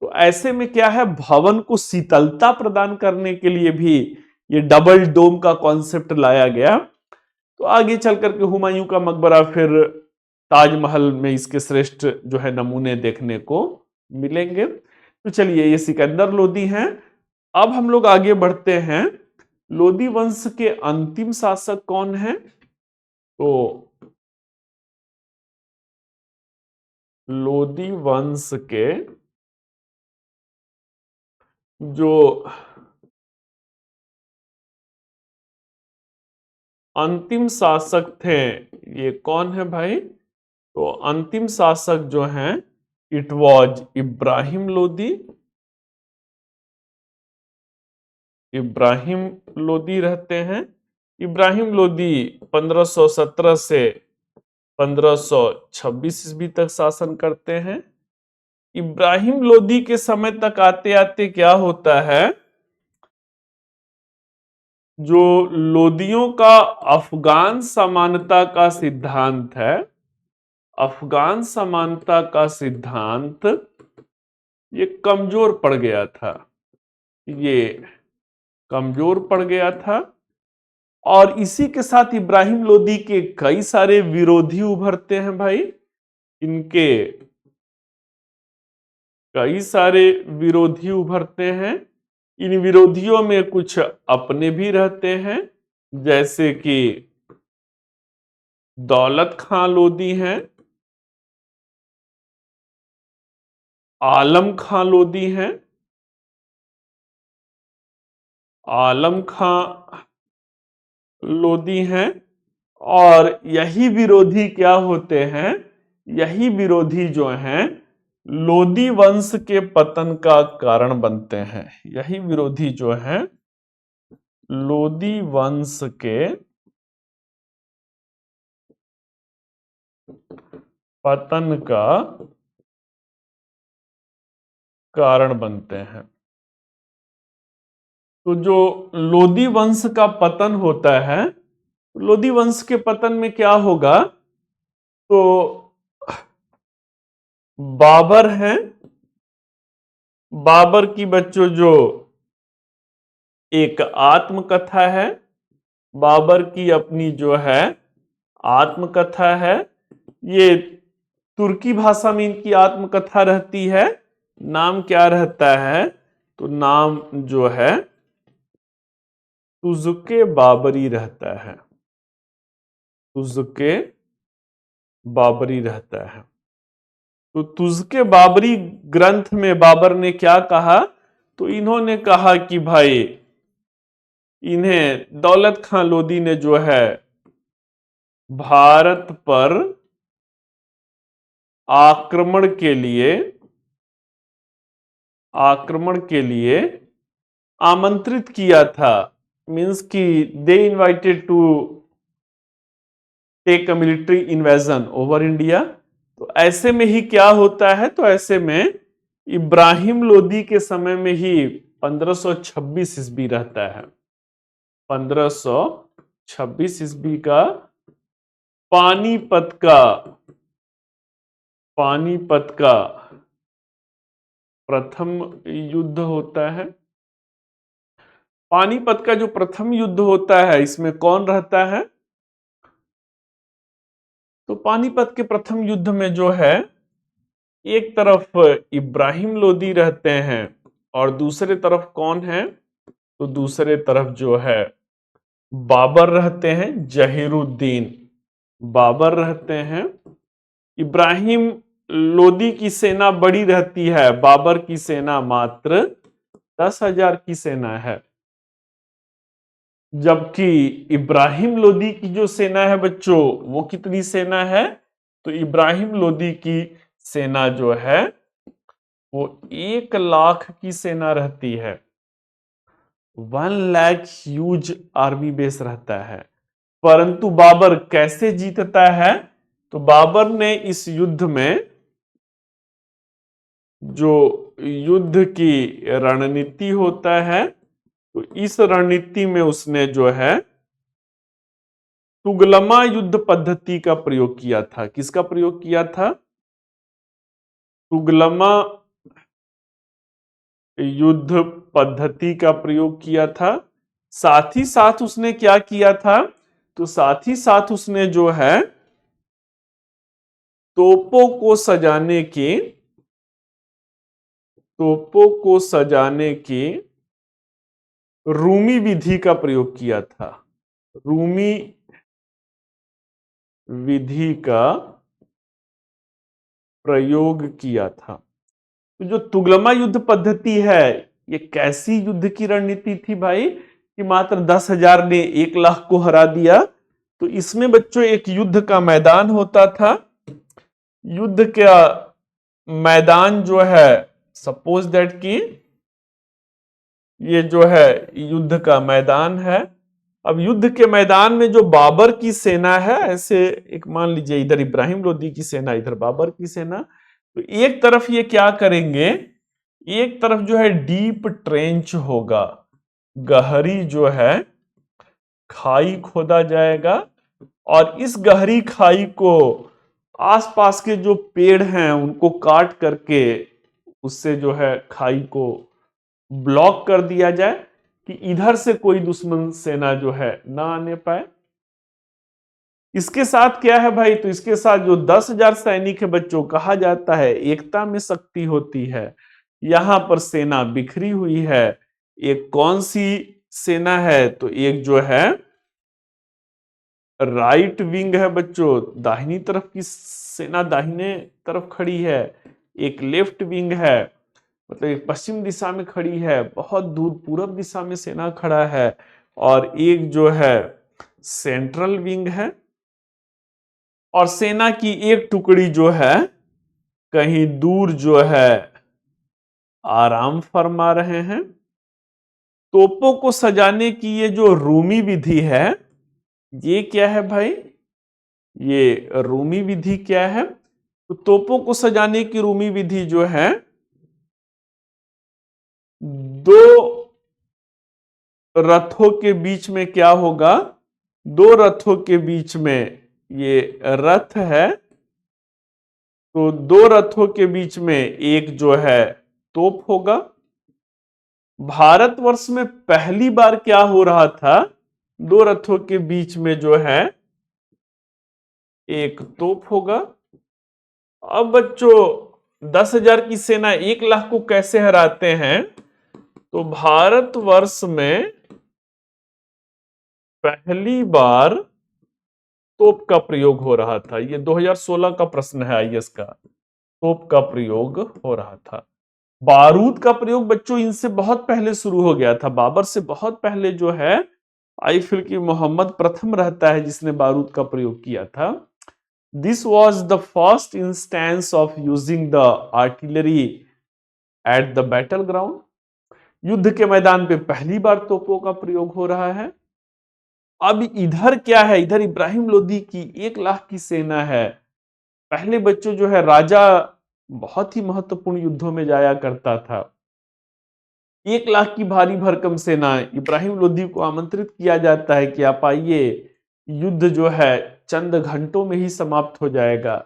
Speaker 1: तो ऐसे में क्या है, भवन को शीतलता प्रदान करने के लिए भी ये डबल डोम का कॉन्सेप्ट लाया गया। तो आगे चल करके हुमायूं का मकबरा, फिर ताजमहल में इसके श्रेष्ठ जो है नमूने देखने को मिलेंगे। तो चलिए, ये सिकंदर लोदी हैं। अब हम लोग आगे बढ़ते हैं। लोदी वंश के अंतिम शासक कौन है? तो लोदी वंश के जो अंतिम शासक थे, ये कौन है भाई? तो अंतिम शासक जो हैं, इट वॉज इब्राहिम लोदी। इब्राहिम लोदी रहते हैं। इब्राहिम लोदी 1517 से 1526 ईस्वी तक शासन करते हैं। इब्राहिम लोदी के समय तक आते आते क्या होता है, जो लोदियों का अफगान समानता का सिद्धांत है, अफगान समानता का सिद्धांत ये कमजोर पड़ गया था। ये कमजोर पड़ गया था और इसी के साथ इब्राहिम लोदी के कई सारे विरोधी उभरते हैं भाई। इनके कई सारे विरोधी उभरते हैं। इन विरोधियों में कुछ अपने भी रहते हैं, जैसे कि दौलत खां लोदी हैं, आलम खां लोदी हैं। आलम खां लोदी हैं। और यही विरोधी क्या होते हैं, यही विरोधी जो हैं लोदी वंश के पतन का कारण बनते हैं। यही विरोधी जो हैं लोदी वंश के पतन का कारण बनते हैं। तो जो लोदी वंश का पतन होता है, लोदी वंश के पतन में क्या होगा, तो बाबर हैं। बाबर की बच्चों जो एक आत्मकथा है, बाबर की अपनी जो है आत्मकथा है। ये तुर्की भाषा में इनकी आत्मकथा रहती है। नाम क्या रहता है, तो नाम जो है तुज़्के बाबरी रहता है। तुज़्के बाबरी रहता है। तो तुज़के बाबरी ग्रंथ में बाबर ने क्या कहा, तो इन्होंने कहा कि भाई इन्हें दौलत खां लोदी ने जो है भारत पर आक्रमण के लिए आमंत्रित किया था। मीन्स कि they invited to take a military invasion over India. तो ऐसे में ही क्या होता है, तो ऐसे में इब्राहिम लोदी के समय में ही 1526 ईस्वी रहता है। 1526 ईस्वी का पानीपत का प्रथम युद्ध होता है। पानीपत का जो प्रथम युद्ध होता है इसमें कौन रहता है? तो पानीपत के प्रथम युद्ध में जो है एक तरफ इब्राहिम लोदी रहते हैं और दूसरे तरफ कौन है? तो दूसरे तरफ जो है बाबर रहते हैं, जहीरुद्दीन बाबर रहते हैं। इब्राहिम लोदी की सेना बड़ी रहती है, बाबर की सेना मात्र 10,000 की सेना है। जबकि इब्राहिम लोदी की जो सेना है बच्चों, वो कितनी सेना है? तो इब्राहिम लोदी की सेना जो है वो 1 लाख की सेना रहती है। 1 लाख ह्यूज आर्मी बेस रहता है। परंतु बाबर कैसे जीतता है? तो बाबर ने इस युद्ध में जो युद्ध की रणनीति होता है, तो इस रणनीति में उसने जो है तुगलमा युद्ध पद्धति का प्रयोग किया था। किसका प्रयोग किया था? तुगलमा युद्ध पद्धति का प्रयोग किया था। साथ ही साथ उसने क्या किया था? तो साथ ही साथ उसने जो है तोपों को सजाने की रूमी विधि का प्रयोग किया था। रूमी विधि का प्रयोग किया था। तो जो तुगलमा युद्ध पद्धति है, ये कैसी युद्ध की रणनीति थी भाई कि मात्र 10,000 ने 1 लाख को हरा दिया? तो इसमें बच्चों एक युद्ध का मैदान होता था। युद्ध का मैदान जो है, सपोज दैट कि ये जो है युद्ध का मैदान है। अब युद्ध के मैदान में जो बाबर की सेना है, ऐसे एक मान लीजिए इधर इब्राहिम लोदी की सेना, इधर बाबर की सेना, तो एक तरफ ये क्या करेंगे, एक तरफ जो है डीप ट्रेंच होगा, गहरी जो है खाई खोदा जाएगा और इस गहरी खाई को आसपास के जो पेड़ हैं उनको काट करके उससे जो है खाई को ब्लॉक कर दिया जाए कि इधर से कोई दुश्मन सेना जो है ना आने पाए। इसके साथ क्या है भाई? तो इसके साथ जो 10,000 सैनिक है बच्चों, कहा जाता है एकता में शक्ति होती है। यहां पर सेना बिखरी हुई है। एक कौन सी सेना है? तो एक जो है राइट विंग है बच्चों, दाहिनी तरफ की सेना दाहिने तरफ खड़ी है। एक लेफ्ट विंग है, मतलब एक पश्चिम दिशा में खड़ी है, बहुत दूर पूरब दिशा में सेना खड़ा है। और एक जो है सेंट्रल विंग है और सेना की एक टुकड़ी जो है कहीं दूर जो है आराम फरमा रहे हैं। तोपों को सजाने की ये जो रूमी विधि है, ये क्या है भाई? ये रूमी विधि क्या है? तो तोपों को सजाने की रूमी विधि जो है, दो रथों के बीच में क्या होगा? दो रथों के बीच में ये रथ है, तो दो रथों के बीच में एक जो है तोप होगा। भारतवर्ष में पहली बार क्या हो रहा था? दो रथों के बीच में जो है एक तोप होगा। अब बच्चों 10,000 की सेना 1 लाख को कैसे हराते हैं? तो भारतवर्ष में पहली बार तोप का प्रयोग हो रहा था। ये 2016 का प्रश्न है आईएएस का। तोप का प्रयोग हो रहा था। बारूद का प्रयोग बच्चों इनसे बहुत पहले शुरू हो गया था। बाबर से बहुत पहले जो है आई फील कि मोहम्मद प्रथम रहता है जिसने बारूद का प्रयोग किया था। This was the first instance of using the artillery at the battle ground. युद्ध के मैदान पे पहली बार तोपों का प्रयोग हो रहा है। अब इधर क्या है? इधर इब्राहिम लोदी की 1 लाख की सेना है। पहले बच्चों जो है राजा बहुत ही महत्वपूर्ण युद्धों में जाया करता था। 1 लाख की भारी भरकम सेना, इब्राहिम लोदी को आमंत्रित किया जाता है कि आप आइए, युद्ध जो है चंद घंटों में ही समाप्त हो जाएगा।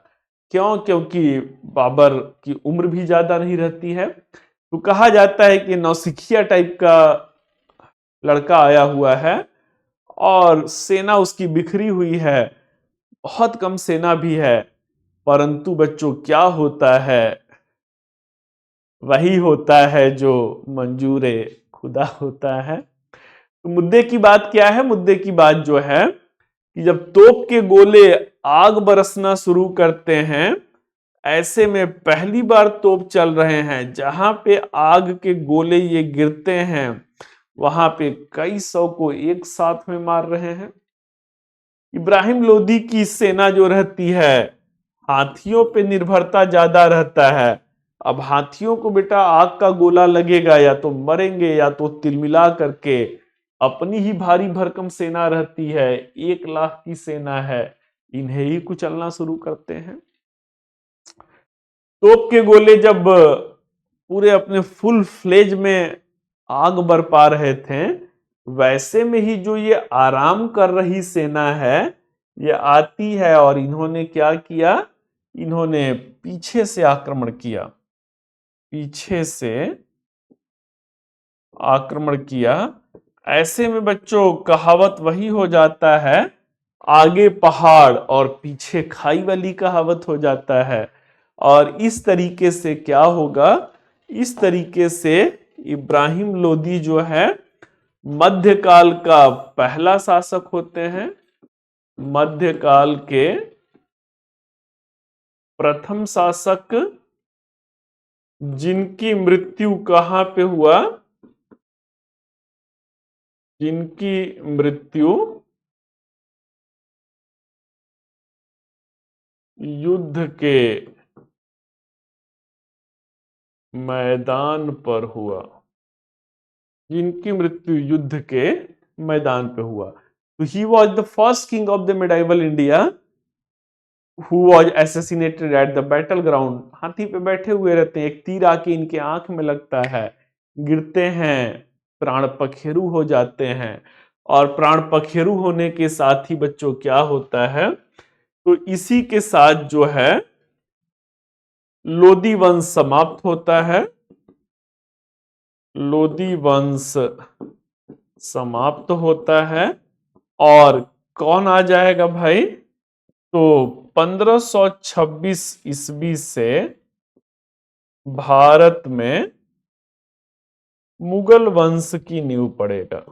Speaker 1: क्यों? क्योंकि बाबर की उम्र भी ज्यादा नहीं रहती है। तो कहा जाता है कि नौसिखिया टाइप का लड़का आया हुआ है और सेना उसकी बिखरी हुई है, बहुत कम सेना भी है। परंतु बच्चों क्या होता है, वही होता है जो मंजूरे खुदा होता है। तो मुद्दे की बात क्या है? मुद्दे की बात जो है कि जब तोप के गोले आग बरसना शुरू करते हैं, ऐसे में पहली बार तोप चल रहे हैं, जहां पे आग के गोले ये गिरते हैं वहां पे कई सौ को एक साथ में मार रहे हैं। इब्राहिम लोदी की सेना जो रहती है, हाथियों पे निर्भरता ज्यादा रहता है। अब हाथियों को बेटा आग का गोला लगेगा, या तो मरेंगे या तो तिलमिला करके। अपनी ही भारी भरकम सेना रहती है, 1 लाख की सेना है, इन्हें ही कुचलना शुरू करते हैं। तोप के गोले जब पूरे अपने फुल फ्लेज में आग बरपा रहे थे, वैसे में ही जो ये आराम कर रही सेना है, ये आती है और इन्होंने क्या किया? इन्होंने पीछे से आक्रमण किया, पीछे से आक्रमण किया। ऐसे में बच्चों कहावत वही हो जाता है, आगे पहाड़ और पीछे खाई वाली कहावत हो जाता है। और इस तरीके से क्या होगा? इस तरीके से इब्राहिम लोदी जो है मध्यकाल का पहला शासक होते हैं, मध्यकाल के प्रथम शासक, जिनकी मृत्यु कहां पे हुआ? जिनकी मृत्यु युद्ध के मैदान पर हुआ, जिनकी मृत्यु युद्ध के मैदान पे हुआ। तो he was the first king of the medieval India who was assassinated at the battle ground. हाथी पे बैठे हुए रहते हैं, एक तीर आके इनके आंख में लगता है, गिरते हैं, प्राण पखेरु हो जाते हैं। और प्राण पखेरु होने के साथ ही बच्चों क्या होता है? तो इसी के साथ जो है लोदी वंश समाप्त होता है, लोदी वंश समाप्त होता है। और कौन आ जाएगा भाई? तो 1526 ईस्वी से भारत में मुगल वंश की नींव पड़ेगा,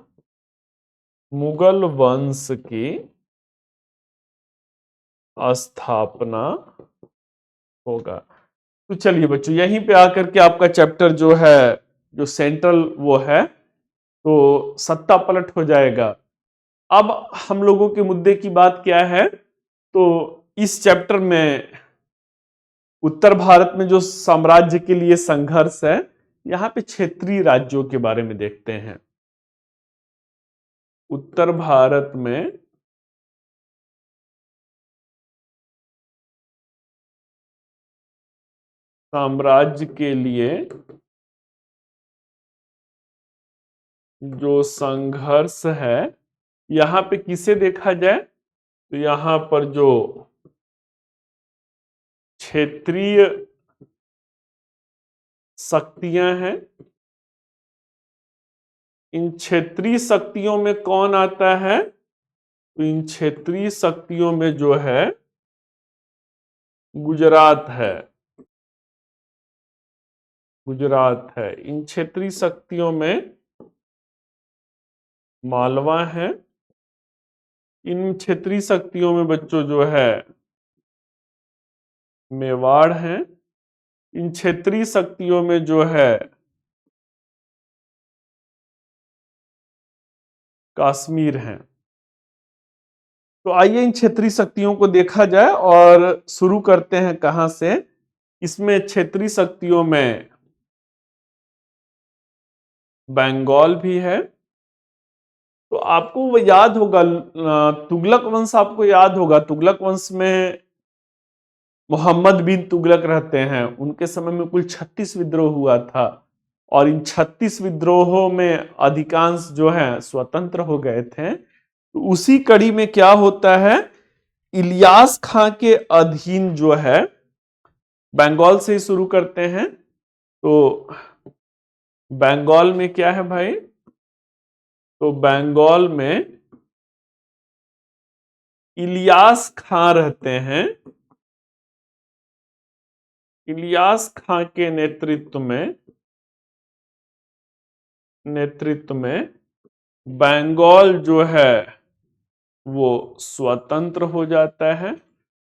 Speaker 1: मुगल वंश की स्थापना होगा। तो चलिए बच्चों, यहीं पे आकर के आपका चैप्टर जो है, जो सेंट्रल वो है, तो सत्ता पलट हो जाएगा। अब हम लोगों के मुद्दे की बात क्या है? तो इस चैप्टर में उत्तर भारत में जो साम्राज्य के लिए संघर्ष है, यहां पे क्षेत्रीय राज्यों के बारे में देखते हैं। उत्तर भारत में साम्राज्य के लिए जो संघर्ष है, यहां पे किसे देखा जाए? तो यहां पर जो क्षेत्रीय शक्तियां हैं, इन क्षेत्रीय शक्तियों में कौन आता है? तो इन क्षेत्रीय शक्तियों में जो है गुजरात है, गुजरात है। इन क्षेत्रीय शक्तियों में मालवा है। इन क्षेत्रीय शक्तियों में बच्चों जो है मेवाड़ है। इन क्षेत्रीय शक्तियों में जो है कश्मीर है। तो आइए इन क्षेत्रीय शक्तियों को देखा जाए और शुरू करते हैं कहां से। इसमें क्षेत्रीय शक्तियों में बंगाल भी है। तो आपको वो याद होगा, तुगलक वंश आपको याद होगा। तुगलक वंश में मोहम्मद बिन तुगलक रहते हैं, उनके समय में कुल 36 विद्रोह हुआ था। और इन 36 विद्रोहों में अधिकांश जो है स्वतंत्र हो गए थे। तो उसी कड़ी में क्या होता है, इलियास खां के अधीन जो है, बंगाल से ही शुरू करते हैं। तो बंगाल में क्या है भाई, तो बंगाल में इलियास खां रहते हैं। इलियास खां के नेतृत्व में बंगाल जो है वो स्वतंत्र हो जाता है।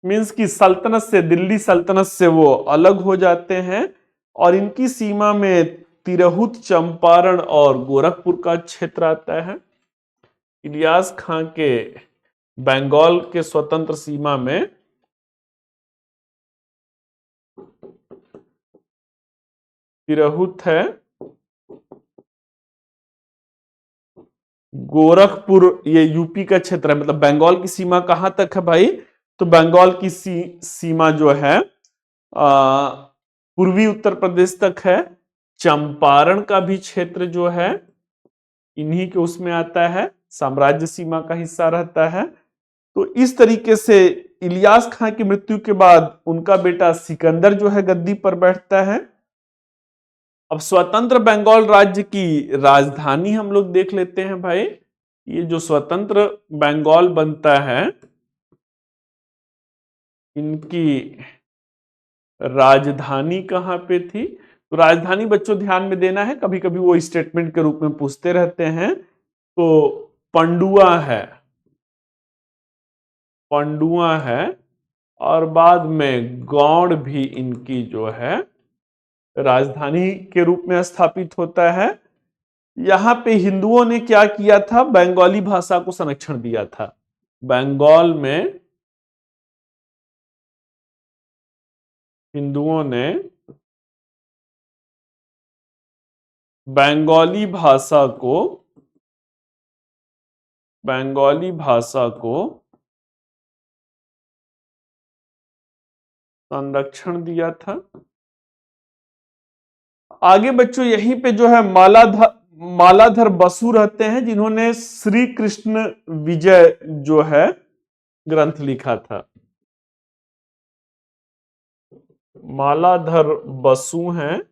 Speaker 1: मींस की सल्तनत से, दिल्ली सल्तनत से वो अलग हो जाते हैं और इनकी सीमा में तिरहुत, चंपारण और गोरखपुर का क्षेत्र आता है। इलियास खां के बंगाल के स्वतंत्र सीमा में तिरहुत है, गोरखपुर, ये यूपी का क्षेत्र है। मतलब बंगाल की सीमा कहां तक है भाई, तो बंगाल की सीमा जो है पूर्वी उत्तर प्रदेश तक है। चंपारण का भी क्षेत्र जो है इन्हीं के उसमें आता है, साम्राज्य सीमा का हिस्सा रहता है। तो इस तरीके से इलियास खां की मृत्यु के बाद उनका बेटा सिकंदर जो है गद्दी पर बैठता है। अब स्वतंत्र बंगाल राज्य की राजधानी हम लोग देख लेते हैं भाई। ये जो स्वतंत्र बंगाल बनता है, इनकी राजधानी कहां पे थी, तो राजधानी बच्चों ध्यान में देना है, कभी कभी वो स्टेटमेंट के रूप में पूछते रहते हैं। तो पंडुआ है, पंडुआ है, और बाद में गौड़ भी इनकी जो है राजधानी के रूप में स्थापित होता है। यहां पे हिंदुओं ने क्या किया था, बंगाली भाषा को संरक्षण दिया था। बंगाल में हिंदुओं ने बंगाली भाषा को संरक्षण दिया था। आगे बच्चों यहीं पे जो है मालाधर बसु रहते हैं, जिन्होंने श्री कृष्ण विजय जो है ग्रंथ लिखा था। मालाधर बसु हैं,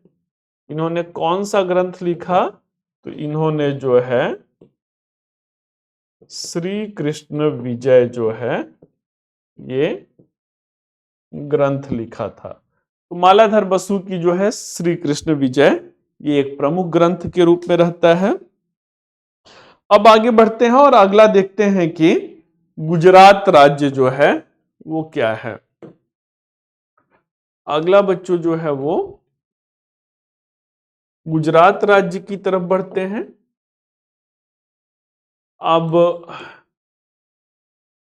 Speaker 1: इन्होंने कौन सा ग्रंथ लिखा, तो इन्होंने जो है श्री कृष्ण विजय जो है ये ग्रंथ लिखा था। तो मालाधर बसु की जो है श्री कृष्ण विजय, ये एक प्रमुख ग्रंथ के रूप में रहता है। अब आगे बढ़ते हैं और अगला देखते हैं कि गुजरात राज्य जो है वो क्या है। अगला बच्चों जो है वो गुजरात राज्य की तरफ बढ़ते हैं। अब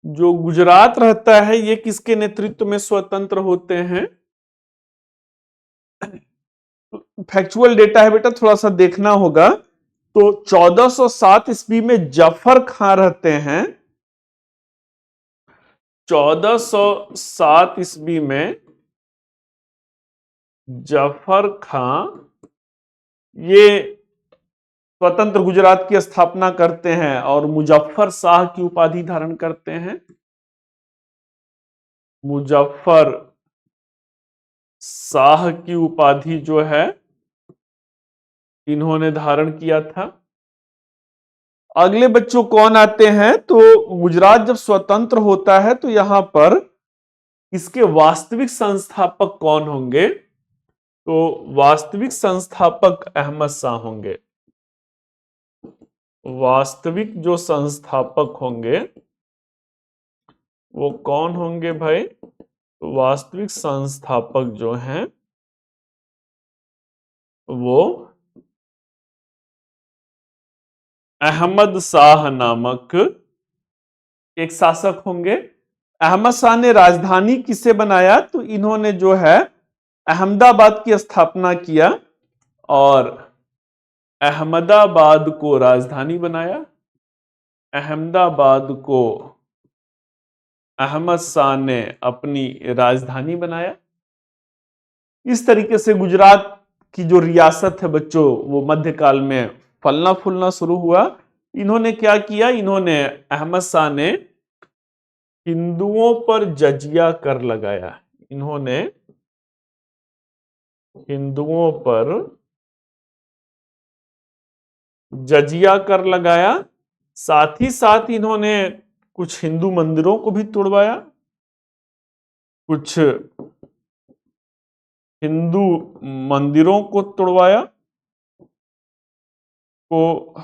Speaker 1: जो गुजरात रहता है ये किसके नेतृत्व में स्वतंत्र होते हैं, फैक्चुअल डेटा है बेटा, थोड़ा सा देखना होगा। तो 1407 ईस्वी में जफर खां रहते हैं। 1407 ईस्वी में जफर खां ये स्वतंत्र गुजरात की स्थापना करते हैं और मुजफ्फर शाह की उपाधि धारण करते हैं। मुजफ्फर शाह की उपाधि जो है इन्होंने धारण किया था। अगले बच्चों कौन आते हैं, तो गुजरात जब स्वतंत्र होता है तो यहां पर इसके वास्तविक संस्थापक कौन होंगे, तो वास्तविक संस्थापक अहमद शाह होंगे। वास्तविक जो संस्थापक होंगे वो कौन होंगे भाई, तो वास्तविक संस्थापक जो हैं वो अहमद शाह नामक एक शासक होंगे। अहमद शाह ने राजधानी किसे बनाया, तो इन्होंने जो है अहमदाबाद की स्थापना किया और अहमदाबाद को राजधानी बनाया। अहमदाबाद को अहमद शाह ने अपनी राजधानी बनाया। इस तरीके से गुजरात की जो रियासत है बच्चों वो मध्यकाल में फलना फूलना शुरू हुआ। इन्होंने क्या किया, इन्होंने अहमद शाह ने हिंदुओं पर जजिया कर लगाया। इन्होंने हिंदुओं पर जजिया कर लगाया। साथ ही साथ इन्होंने कुछ हिंदू मंदिरों को भी तोड़वाया, कुछ हिंदू मंदिरों को तोड़वाया, को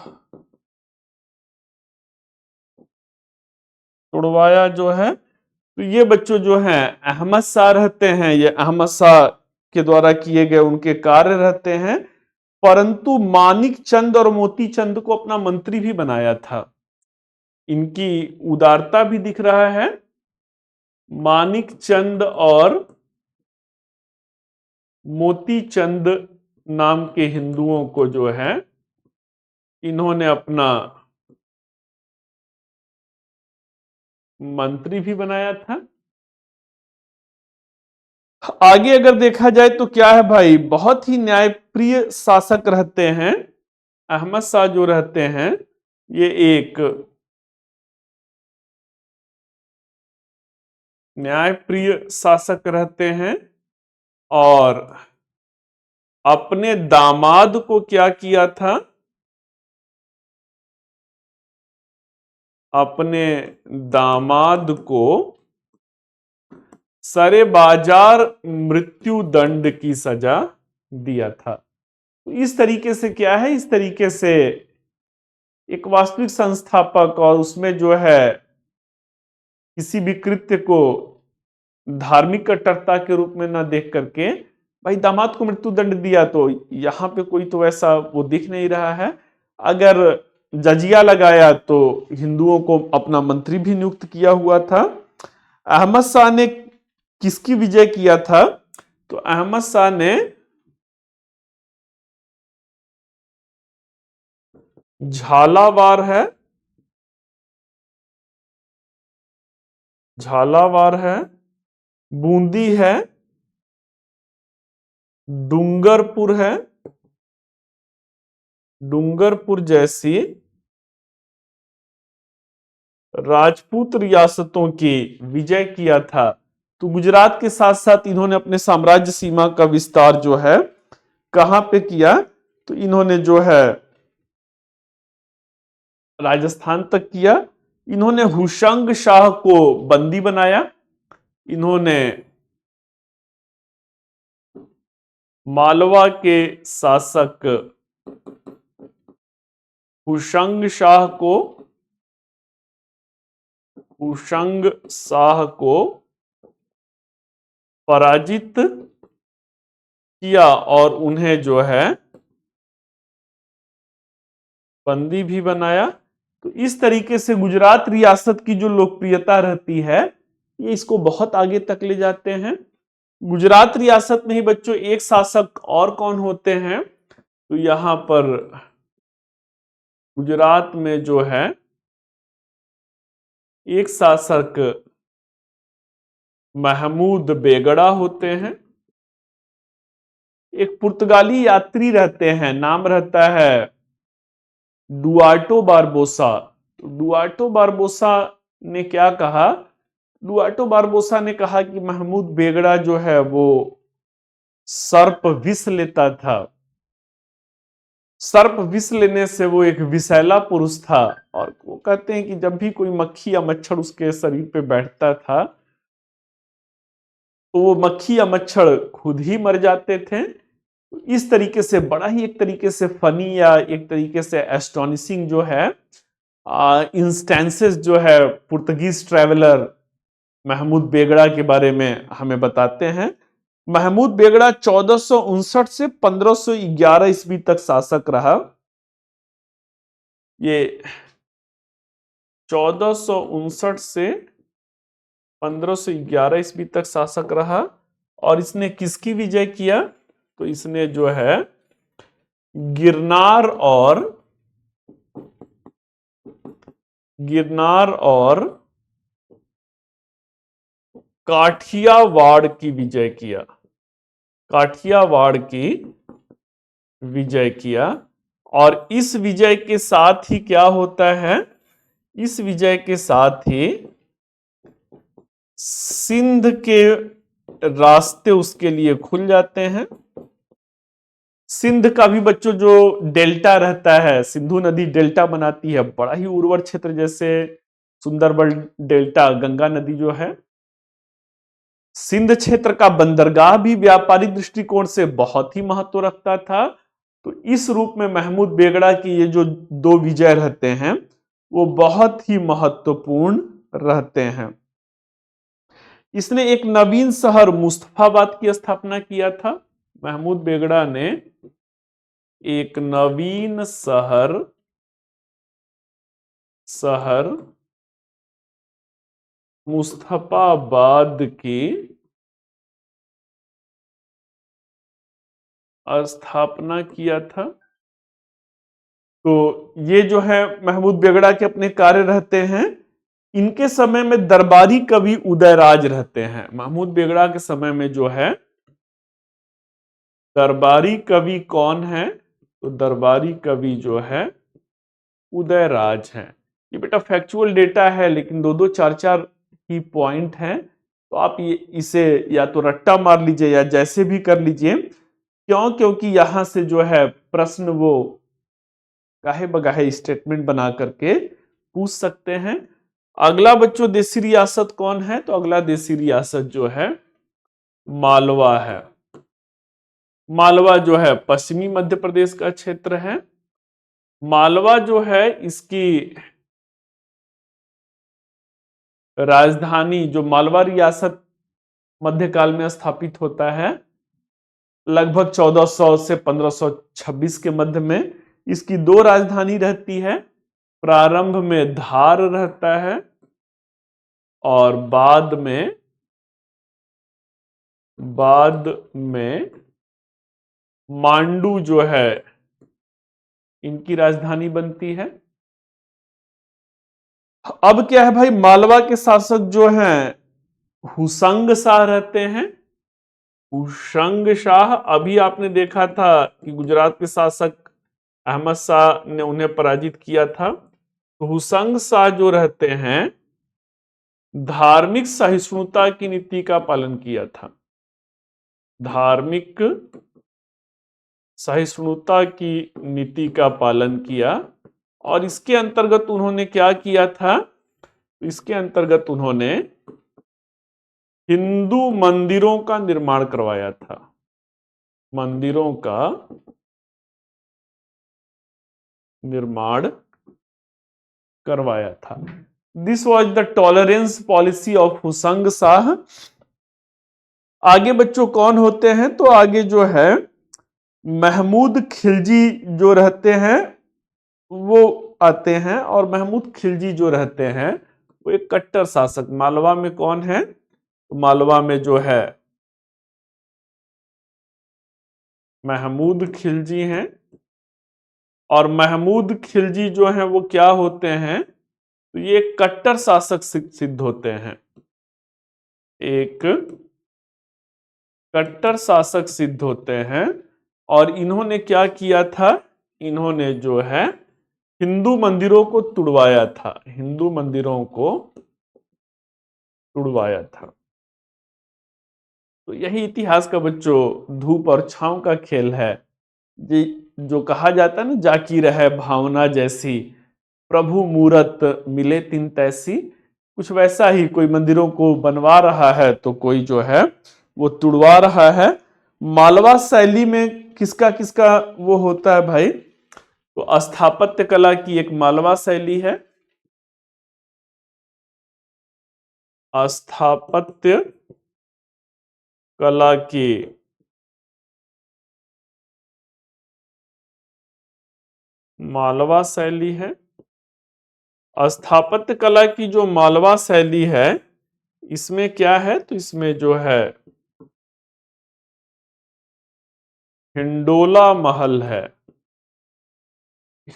Speaker 1: तोड़वाया जो है। तो ये बच्चों जो हैं अहमद शाह रहते हैं, ये अहमद शाह के द्वारा किए गए उनके कार्य रहते हैं। परंतु मानिक चंद और मोती चंद को अपना मंत्री भी बनाया था। इनकी उदारता भी दिख रहा है। मानिक चंद और मोती चंद नाम के हिंदुओं को जो है इन्होंने अपना मंत्री भी बनाया था। आगे अगर देखा जाए तो क्या है भाई, बहुत ही न्यायप्रिय शासक रहते हैं। अहमद शाह जो रहते हैं ये एक न्यायप्रिय शासक रहते हैं और अपने दामाद को क्या किया था, अपने दामाद को सरे बाजार मृत्यु दंड की सजा दिया था। तो इस तरीके से क्या है, इस तरीके से एक वास्तविक संस्थापक और उसमें जो है किसी भी कृत्य को धार्मिक कट्टरता के रूप में ना देख करके भाई दामाद को मृत्यु दंड दिया, तो यहां पे कोई तो ऐसा वो दिख नहीं रहा है। अगर जजिया लगाया तो हिंदुओं को अपना मंत्री भी नियुक्त किया हुआ था। अहमद शाह ने किसकी विजय किया था, तो अहमद शाह ने झालावाड़ है, झालावाड़ है, बूंदी है, डूंगरपुर है, डूंगरपुर जैसी राजपूत रियासतों की विजय किया था। तो गुजरात के साथ साथ इन्होंने अपने साम्राज्य सीमा का विस्तार जो है कहां पे किया, तो इन्होंने जो है राजस्थान तक किया। इन्होंने हुशंग शाह को बंदी बनाया। इन्होंने मालवा के शासक हुशंग शाह को हुशंग शाह को पराजित किया और उन्हें जो है बंदी भी बनाया। तो इस तरीके से गुजरात रियासत की जो लोकप्रियता रहती है ये इसको बहुत आगे तक ले जाते हैं। गुजरात रियासत में ही बच्चों एक शासक और कौन होते हैं, तो यहां पर गुजरात में जो है एक शासक महमूद बेगड़ा होते हैं। एक पुर्तगाली यात्री रहते हैं, नाम रहता है डुआर्टो बारबोसा। तो डुआर्टो बारबोसा ने क्या कहा, डुआर्टो बारबोसा ने कहा कि महमूद बेगड़ा जो है वो सर्प विष लेता था। सर्प विष लेने से वो एक विषैला पुरुष था और वो कहते हैं कि जब भी कोई मक्खी या मच्छर उसके शरीर पे बैठता था तो वो मक्खी या मच्छर खुद ही मर जाते थे। इस तरीके से बड़ा ही एक तरीके से फनी या एक तरीके से एस्टोनिशिंग जो है इंस्टेंसेस जो है पुर्तगीज ट्रेवलर महमूद बेगड़ा के बारे में हमें बताते हैं। महमूद बेगड़ा 1459 से 1511 ईस्वी तक शासक रहा। ये 1459 से 1511 ईस्वी तक शासक रहा और इसने किसकी विजय किया, तो इसने जो है गिरनार और काठियावाड़ की विजय किया। काठियावाड़ की विजय किया। और इस विजय के साथ ही क्या होता है, इस विजय के साथ ही सिंध के रास्ते उसके लिए खुल जाते हैं। सिंध का भी बच्चों जो डेल्टा रहता है, सिंधु नदी डेल्टा बनाती है, बड़ा ही उर्वर क्षेत्र, जैसे सुंदरबन डेल्टा, गंगा नदी जो है। सिंध क्षेत्र का बंदरगाह भी व्यापारिक दृष्टिकोण से बहुत ही महत्व रखता था। तो इस रूप में महमूद बेगड़ा की ये जो दो विजय रहते हैं वो बहुत ही महत्वपूर्ण रहते हैं। इसने एक नवीन शहर मुस्तफाबाद की स्थापना किया था। महमूद बेगड़ा ने एक नवीन शहर मुस्तफाबाद की स्थापना किया था। तो ये जो है महमूद बेगड़ा के अपने कार्य रहते हैं। इनके समय में दरबारी कवि उदयराज रहते हैं। महमूद बेगड़ा के समय में जो है दरबारी कवि कौन है, तो दरबारी कवि जो है उदयराज हैं। ये बेटा फैक्चुअल डेटा है, लेकिन दो दो चार चार की पॉइंट हैं, तो आप ये इसे या तो रट्टा मार लीजिए या जैसे भी कर लीजिए। क्यों? क्योंकि यहां से जो है प्रश्न वो काहे बगाहे स्टेटमेंट बना करके पूछ सकते हैं। अगला बच्चों देसी रियासत कौन है, तो अगला देसी रियासत जो है मालवा है। मालवा जो है पश्चिमी मध्य प्रदेश का क्षेत्र है। मालवा जो है इसकी राजधानी, जो मालवा रियासत मध्यकाल में स्थापित होता है लगभग 1400 से 1526 के मध्य में। इसकी दो राजधानी रहती है। प्रारंभ में धार रहता है और बाद में मांडू जो है इनकी राजधानी बनती है। अब क्या है भाई, मालवा के शासक जो हैं हुसंग शाह रहते हैं। हुसंग शाह, अभी आपने देखा था कि गुजरात के शासक अहमद शाह ने उन्हें पराजित किया था। तो हुसंग शाह जो रहते हैं धार्मिक सहिष्णुता की नीति का पालन किया था। धार्मिक सहिष्णुता की नीति का पालन किया। और इसके अंतर्गत उन्होंने क्या किया था, इसके अंतर्गत उन्होंने हिंदू मंदिरों का निर्माण करवाया था। मंदिरों का निर्माण करवाया था। This was the tolerance policy of Hushang Shah. आगे बच्चों कौन होते हैं, तो आगे जो है महमूद खिलजी जो रहते हैं वो आते हैं। और महमूद खिलजी जो रहते हैं वो एक कट्टर शासक, मालवा में कौन है, तो मालवा में जो है महमूद खिलजी हैं। और महमूद खिलजी जो हैं वो क्या होते हैं, तो ये एक कट्टर शासक सिद्ध होते हैं। एक कट्टर शासक सिद्ध होते हैं। और इन्होंने क्या किया था, इन्होंने जो है हिंदू मंदिरों को तुड़वाया था। हिंदू मंदिरों को तुड़वाया था। तो यही इतिहास का बच्चों धूप और छांव का खेल है। जी, जो कहा जाता है ना, जाकी रहे भावना जैसी, प्रभु मूरत मिले तिन तैसी। कुछ वैसा ही, कोई मंदिरों को बनवा रहा है तो कोई जो है वो तुड़वा रहा है। मालवा शैली में किसका किसका वो होता है भाई, तो स्थापत्य कला की एक मालवा शैली है। स्थापत्य कला की मालवा शैली है। स्थापत्य कला की जो मालवा शैली है इसमें क्या है, तो इसमें जो है हिंडोला महल है।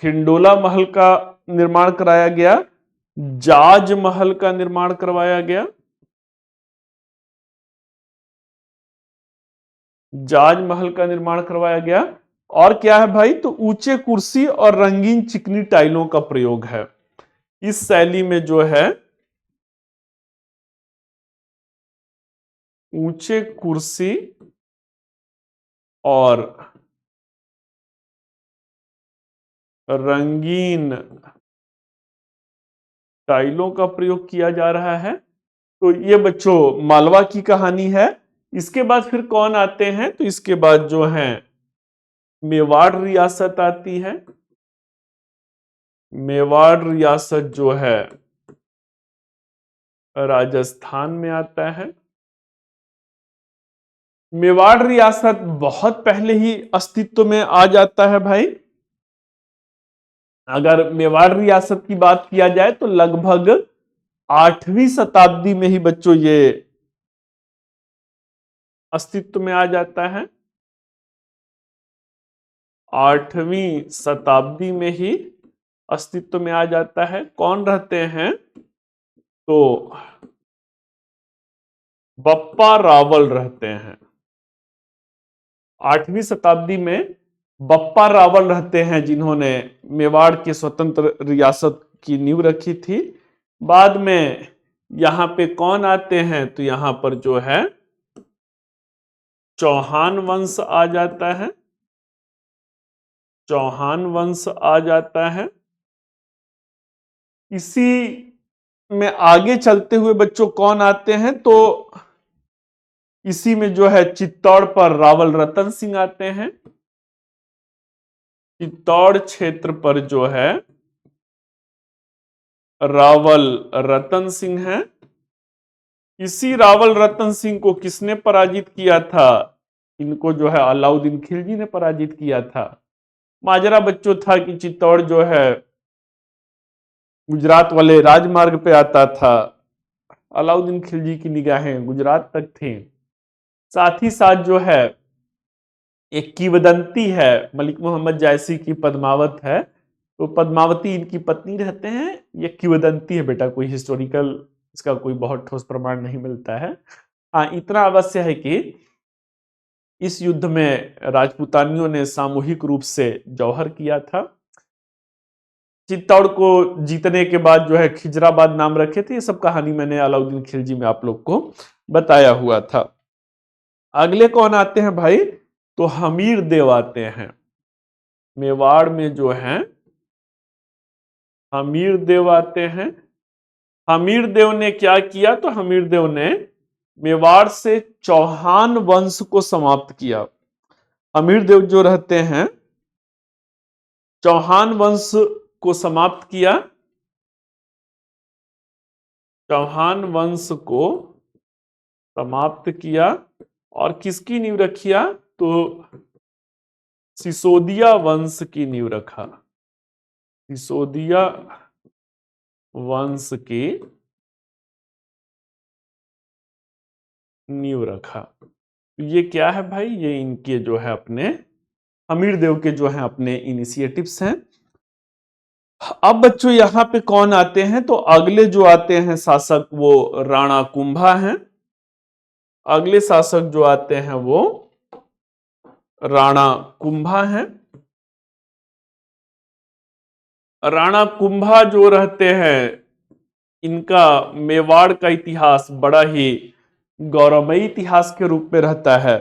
Speaker 1: हिंडोला महल का निर्माण कराया गया। जाज महल का निर्माण करवाया गया। जाज महल का निर्माण करवाया गया। और क्या है भाई, तो ऊंचे कुर्सी और रंगीन चिकनी टाइलों का प्रयोग है। इस शैली में जो है ऊंचे कुर्सी और रंगीन टाइलों का प्रयोग किया जा रहा है। तो ये बच्चों मालवा की कहानी है। इसके बाद फिर कौन आते हैं, तो इसके बाद जो है मेवाड़ रियासत आती है। मेवाड़ रियासत जो है राजस्थान में आता है। मेवाड़ रियासत बहुत पहले ही अस्तित्व में आ जाता है भाई। अगर मेवाड़ रियासत की बात किया जाए तो लगभग 8वीं शताब्दी में ही बच्चों ये अस्तित्व में आ जाता है। 8वीं शताब्दी में ही अस्तित्व में आ जाता है। कौन रहते हैं, तो बप्पा रावल रहते हैं। 8वीं शताब्दी में बप्पा रावल रहते हैं, जिन्होंने मेवाड़ की स्वतंत्र रियासत की नींव रखी थी। बाद में यहां पे कौन आते हैं, तो यहां पर जो है चौहान वंश आ जाता है। चौहान वंश आ जाता है। इसी में आगे चलते हुए बच्चों कौन आते हैं, तो इसी में जो है चित्तौड़ पर रावल रतन सिंह आते हैं। चित्तौड़ क्षेत्र पर जो है रावल रतन सिंह है। इसी रावल रतन सिंह को किसने पराजित किया था, इनको जो है अलाउद्दीन खिलजी ने पराजित किया था। माजरा बच्चों था कि चित्तौड़ जो है गुजरात वाले राजमार्ग पे आता था। अलाउद्दीन खिलजी की निगाहें गुजरात तक थी। साथ ही साथ जो है एक किंवदंती है मलिक मोहम्मद जायसी की, पद्मावत है। तो पद्मावती इनकी पत्नी रहते हैं। ये किंवदंती है बेटा, कोई हिस्टोरिकल इसका कोई बहुत ठोस प्रमाण नहीं मिलता है। हाँ, इतना अवश्य है कि इस युद्ध में राजपूतानियों ने सामूहिक रूप से जौहर किया था। चित्तौड़ को जीतने के बाद जो है खिजराबाद नाम रखे थे। ये सब कहानी मैंने अलाउद्दीन खिलजी में आप लोग को बताया हुआ था। अगले कौन आते हैं भाई, तो हमीर देव आते हैं। मेवाड़ में जो है हमीर देव आते हैं। हमीर देव ने क्या किया, तो हमीर देव ने मेवाड़ से चौहान वंश को समाप्त किया। हमीर देव जो रहते हैं चौहान वंश को समाप्त किया। चौहान वंश को समाप्त किया और किसकी नींव रखिया, तो सिसोदिया वंश की नींव रखा। सिसोदिया वंश की नींव रखा। ये क्या है भाई, ये इनके जो है अपने हमीर देव के जो है अपने इनिशिएटिव्स हैं। अब बच्चों यहां पे कौन आते हैं, तो अगले जो आते हैं शासक वो राणा कुंभा हैं। अगले शासक जो आते हैं वो राणा कुंभा हैं। राणा कुंभा जो रहते हैं, इनका मेवाड़ का इतिहास बड़ा ही गौरवमयी इतिहास के रूप में रहता है।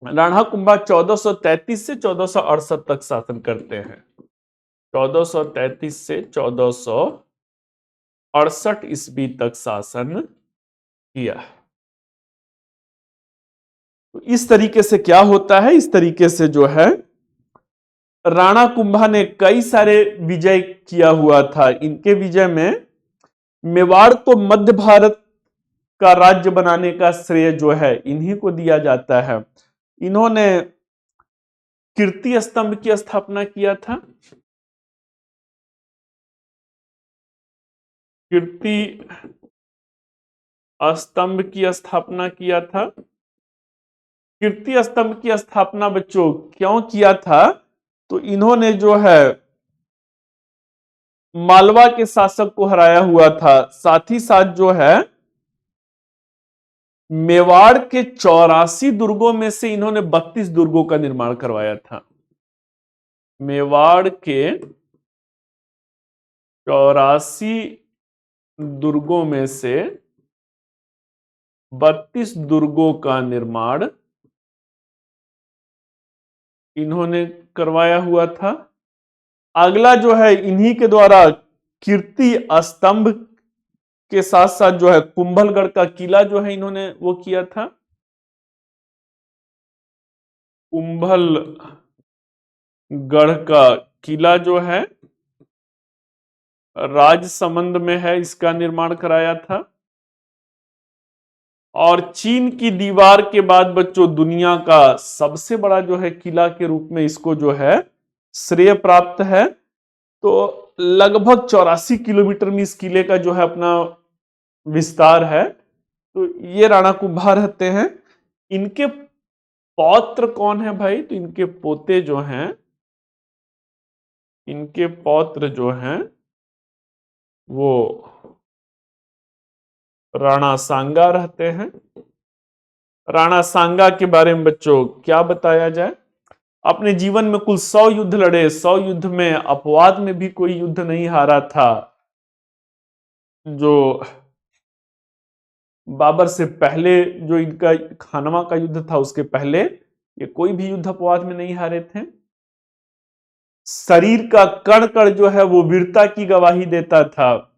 Speaker 1: राणा कुंभा 1433 से 1468 तक शासन करते हैं। 1433 से 1468 ईस्वी तक शासन किया। तो इस तरीके से क्या होता है, इस तरीके से जो है राणा कुंभा ने कई सारे विजय किया हुआ था। इनके विजय में मेवाड़ को मध्य भारत का राज्य बनाने का श्रेय जो है इन्हीं को दिया जाता है। इन्होंने कीर्ति स्तंभ की स्थापना किया था। कीर्ति स्तंभ की स्थापना किया था। कीर्ति स्तंभ की स्थापना बच्चों क्यों किया था, तो इन्होंने जो है मालवा के शासक को हराया हुआ था। साथ ही साथ जो है मेवाड़ के 84 दुर्गों में से इन्होंने 32 दुर्गों का निर्माण करवाया था। मेवाड़ के 84 दुर्गों में से 32 दुर्गों का निर्माण इन्होंने करवाया हुआ था। अगला जो है इन्हीं के द्वारा कीर्ति स्तंभ के साथ साथ जो है कुंभलगढ़ का किला जो है इन्होंने वो किया था। कुंभलगढ़ का किला जो है राजसमंद में है, इसका निर्माण कराया था। और चीन की दीवार के बाद बच्चों दुनिया का सबसे बड़ा जो है किला के रूप में इसको जो है श्रेय प्राप्त है। तो लगभग 84 किलोमीटर में इस किले का जो है अपना विस्तार है। तो ये राणा कुंभा रहते हैं। इनके पौत्र कौन है भाई? तो इनके पोते जो हैं, इनके पौत्र जो हैं वो राणा सांगा रहते हैं। राणा सांगा के बारे में बच्चों क्या बताया जाए? अपने जीवन में कुल 100 युद्ध लड़े, 100 युद्ध में अपवाद में भी कोई युद्ध नहीं हारा था। जो बाबर से पहले जो इनका खानवा का युद्ध था उसके पहले ये कोई भी युद्ध अपवाद में नहीं हारे थे। शरीर का कण कण जो है वो वीरता की गवाही देता था।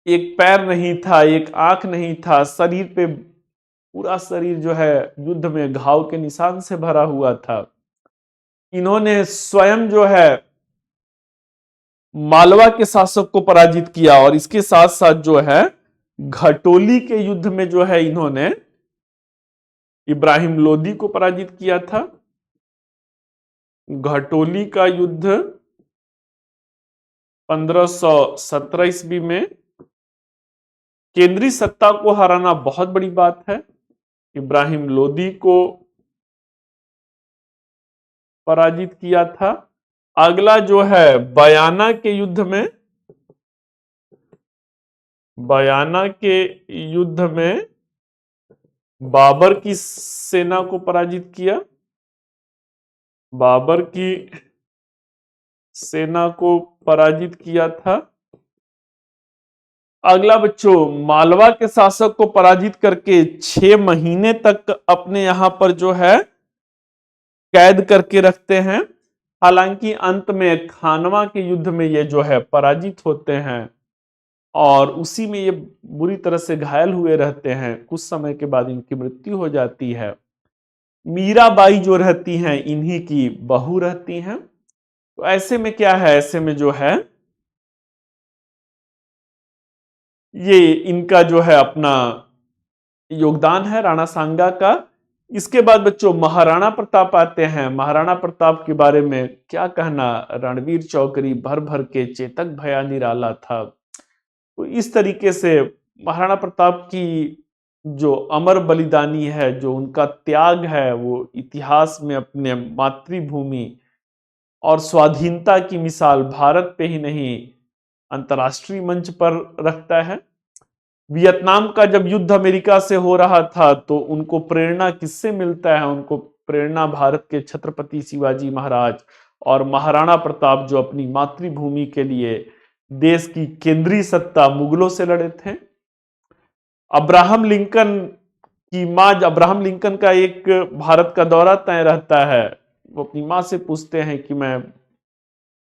Speaker 1: एक पैर नहीं था, एक आंख नहीं था, शरीर पे पूरा शरीर जो है युद्ध में घाव के निशान से भरा हुआ था। इन्होंने स्वयं जो है मालवा के शासक को पराजित किया और इसके साथ साथ जो है घटोली के युद्ध में जो है इन्होंने इब्राहिम लोदी को पराजित किया था। घटोली का युद्ध 1517 ईस्वी में। केंद्रीय सत्ता को हराना बहुत बड़ी बात है। इब्राहिम लोदी को पराजित किया था। अगला जो है बयाना के युद्ध में, बयाना के युद्ध में बाबर की सेना को पराजित किया। बाबर की सेना को पराजित किया था। अगला बच्चों मालवा के शासक को पराजित करके 6 महीने तक अपने यहां पर जो है कैद करके रखते हैं। हालांकि अंत में खानवा के युद्ध में ये जो है पराजित होते हैं और उसी में ये बुरी तरह से घायल हुए रहते हैं। कुछ समय के बाद इनकी मृत्यु हो जाती है। मीराबाई जो रहती हैं इन्हीं की बहू रहती हैं। तो ऐसे में क्या है, ऐसे में जो है ये इनका जो है अपना योगदान है राणा सांगा का। इसके बाद बच्चों महाराणा प्रताप आते हैं। महाराणा प्रताप के बारे में क्या कहना, रणवीर चौकरी भर भर के चेतक भया निराला था। तो इस तरीके से महाराणा प्रताप की जो अमर बलिदानी है, जो उनका त्याग है, वो इतिहास में अपने मातृभूमि और स्वाधीनता की मिसाल भारत पे ही नहीं अंतर्राष्ट्रीय मंच पर रखता है। वियतनाम का जब युद्ध अमेरिका से हो रहा था तो उनको प्रेरणा किससे मिलता है? उनको प्रेरणा भारत के छत्रपति शिवाजी महाराज और महाराणा प्रताप जो अपनी मातृभूमि के लिए देश की केंद्रीय सत्ता मुगलों से लड़े थे। अब्राहम लिंकन की मां, अब्राहम लिंकन का एक भारत का दौरा तय रहता है। वो अपनी मां से पूछते हैं कि मैं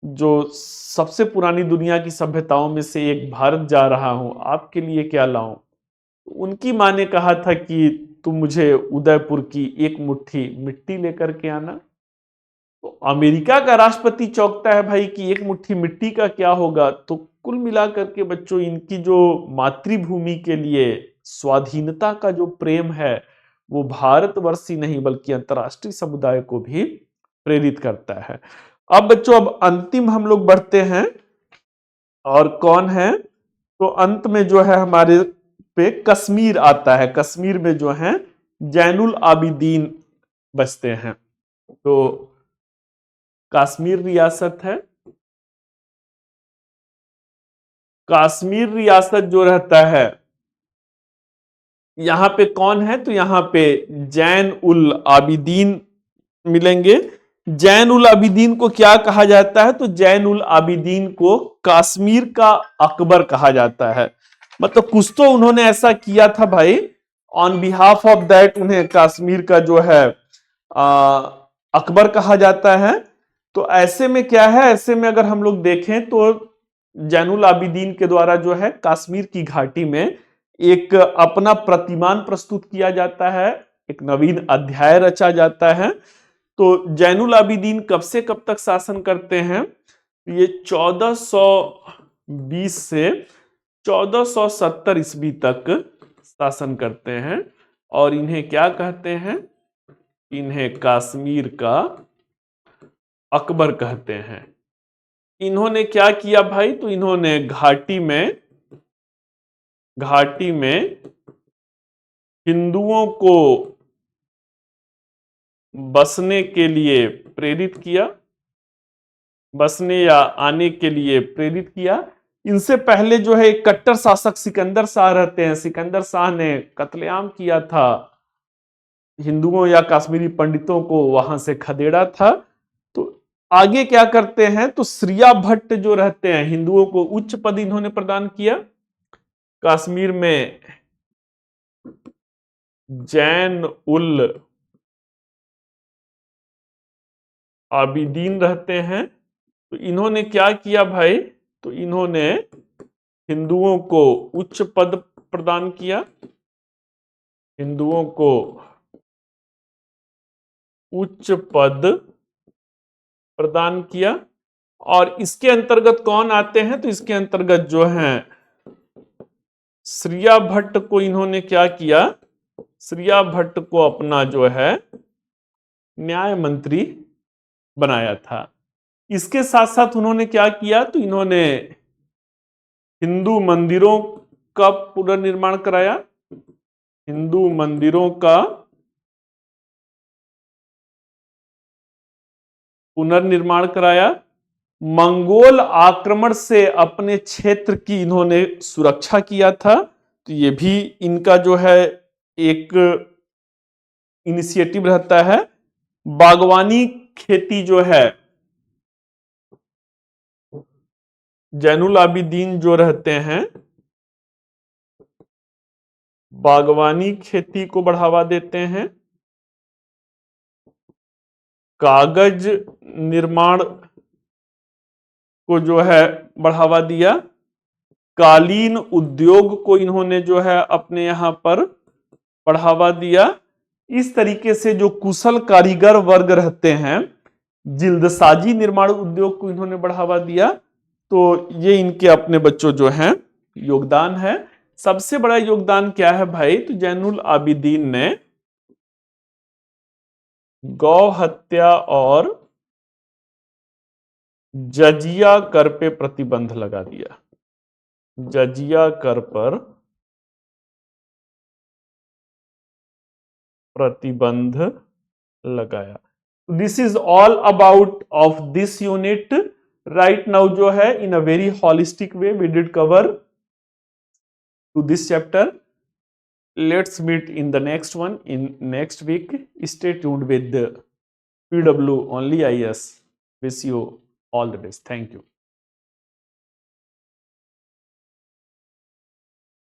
Speaker 1: जो सबसे पुरानी दुनिया की सभ्यताओं में से एक भारत जा रहा हूं, आपके लिए क्या लाऊं? उनकी मां ने कहा था कि तुम मुझे उदयपुर की एक मुट्ठी मिट्टी लेकर के आना। तो अमेरिका का राष्ट्रपति चौंकता है भाई कि एक मुट्ठी मिट्टी का क्या होगा। तो कुल मिलाकर के बच्चों इनकी जो मातृभूमि के लिए स्वाधीनता का जो प्रेम है वो भारतवर्ष ही नहीं बल्कि अंतर्राष्ट्रीय समुदाय को भी प्रेरित करता है। अब बच्चों अब अंतिम हम लोग बढ़ते हैं और कौन है? तो अंत में जो है हमारे पे कश्मीर आता है। कश्मीर में जो है जैनुल आबिदीन बसते हैं। तो कश्मीर रियासत है। कश्मीर रियासत जो रहता है यहाँ पे कौन है, तो यहाँ पे जैन उल आबिदीन मिलेंगे। जैन उल आबिदीन को क्या कहा जाता है, तो जैन उल आबिदीन को कश्मीर का अकबर कहा जाता है। मतलब कुछ तो उन्होंने ऐसा किया था भाई, ऑन बिहाफ ऑफ दैट उन्हें कश्मीर का जो है अकबर कहा जाता है। तो ऐसे में क्या है, ऐसे में अगर हम लोग देखें तो जैनुल आबिदीन के द्वारा जो है कश्मीर की घाटी में एक अपना प्रतिमान प्रस्तुत किया जाता है, एक नवीन अध्याय रचा जाता है। तो जैनुल आबिदीन कब से कब तक शासन करते हैं, ये 1420 से 1470 ईस्वी तक शासन करते हैं। और इन्हें क्या कहते हैं, इन्हें कश्मीर का अकबर कहते हैं। इन्होंने क्या किया भाई, तो इन्होंने घाटी में हिंदुओं को बसने के लिए प्रेरित किया, बसने या आने के लिए प्रेरित किया। इनसे पहले जो है एक कट्टर शासक सिकंदर शाह रहते हैं, सिकंदर शाह ने कत्लेआम किया था, हिंदुओं या कश्मीरी पंडितों को वहां से खदेड़ा था। तो आगे क्या करते हैं, तो श्रिया भट्ट जो रहते हैं, हिंदुओं को उच्च पद इन्होंने प्रदान किया। कश्मीर में जैन उल आबिदीन रहते हैं। तो इन्होंने क्या किया भाई, तो इन्होंने हिंदुओं को उच्च पद प्रदान किया, हिंदुओं को उच्च पद प्रदान किया। और इसके अंतर्गत कौन आते हैं, तो इसके अंतर्गत जो है श्रिया भट्ट को इन्होंने क्या किया, श्रिया भट्ट को अपना जो है न्याय मंत्री बनाया था। इसके साथ साथ उन्होंने क्या किया, तो इन्होंने हिंदू मंदिरों का पुनर्निर्माण कराया, हिंदू मंदिरों का पुनर्निर्माण कराया। मंगोल आक्रमण से अपने क्षेत्र की इन्होंने सुरक्षा किया था। तो ये भी इनका जो है एक इनिशिएटिव रहता है। बागवानी खेती जो है, जैनुल आबिदीन जो रहते हैं बागवानी खेती को बढ़ावा देते हैं, कागज निर्माण को जो है बढ़ावा दिया, कालीन उद्योग को इन्होंने जो है अपने यहां पर बढ़ावा दिया। इस तरीके से जो कुशल कारीगर वर्ग रहते हैं, जिल्दसाजी निर्माण उद्योग को इन्होंने बढ़ावा दिया। तो ये इनके अपने बच्चों जो हैं योगदान है। सबसे बड़ा योगदान क्या है भाई, तो जैनुल आबिदीन ने गौ हत्या और जजिया कर पे प्रतिबंध लगा दिया, जजिया कर पर प्रतिबंध लगाया। This is all about of this unit right now. जो है in a very holistic way we did cover to this chapter. Let's meet in the next one in next week. Stay tuned with the PW Only IS. Wish you all the best. Thank you.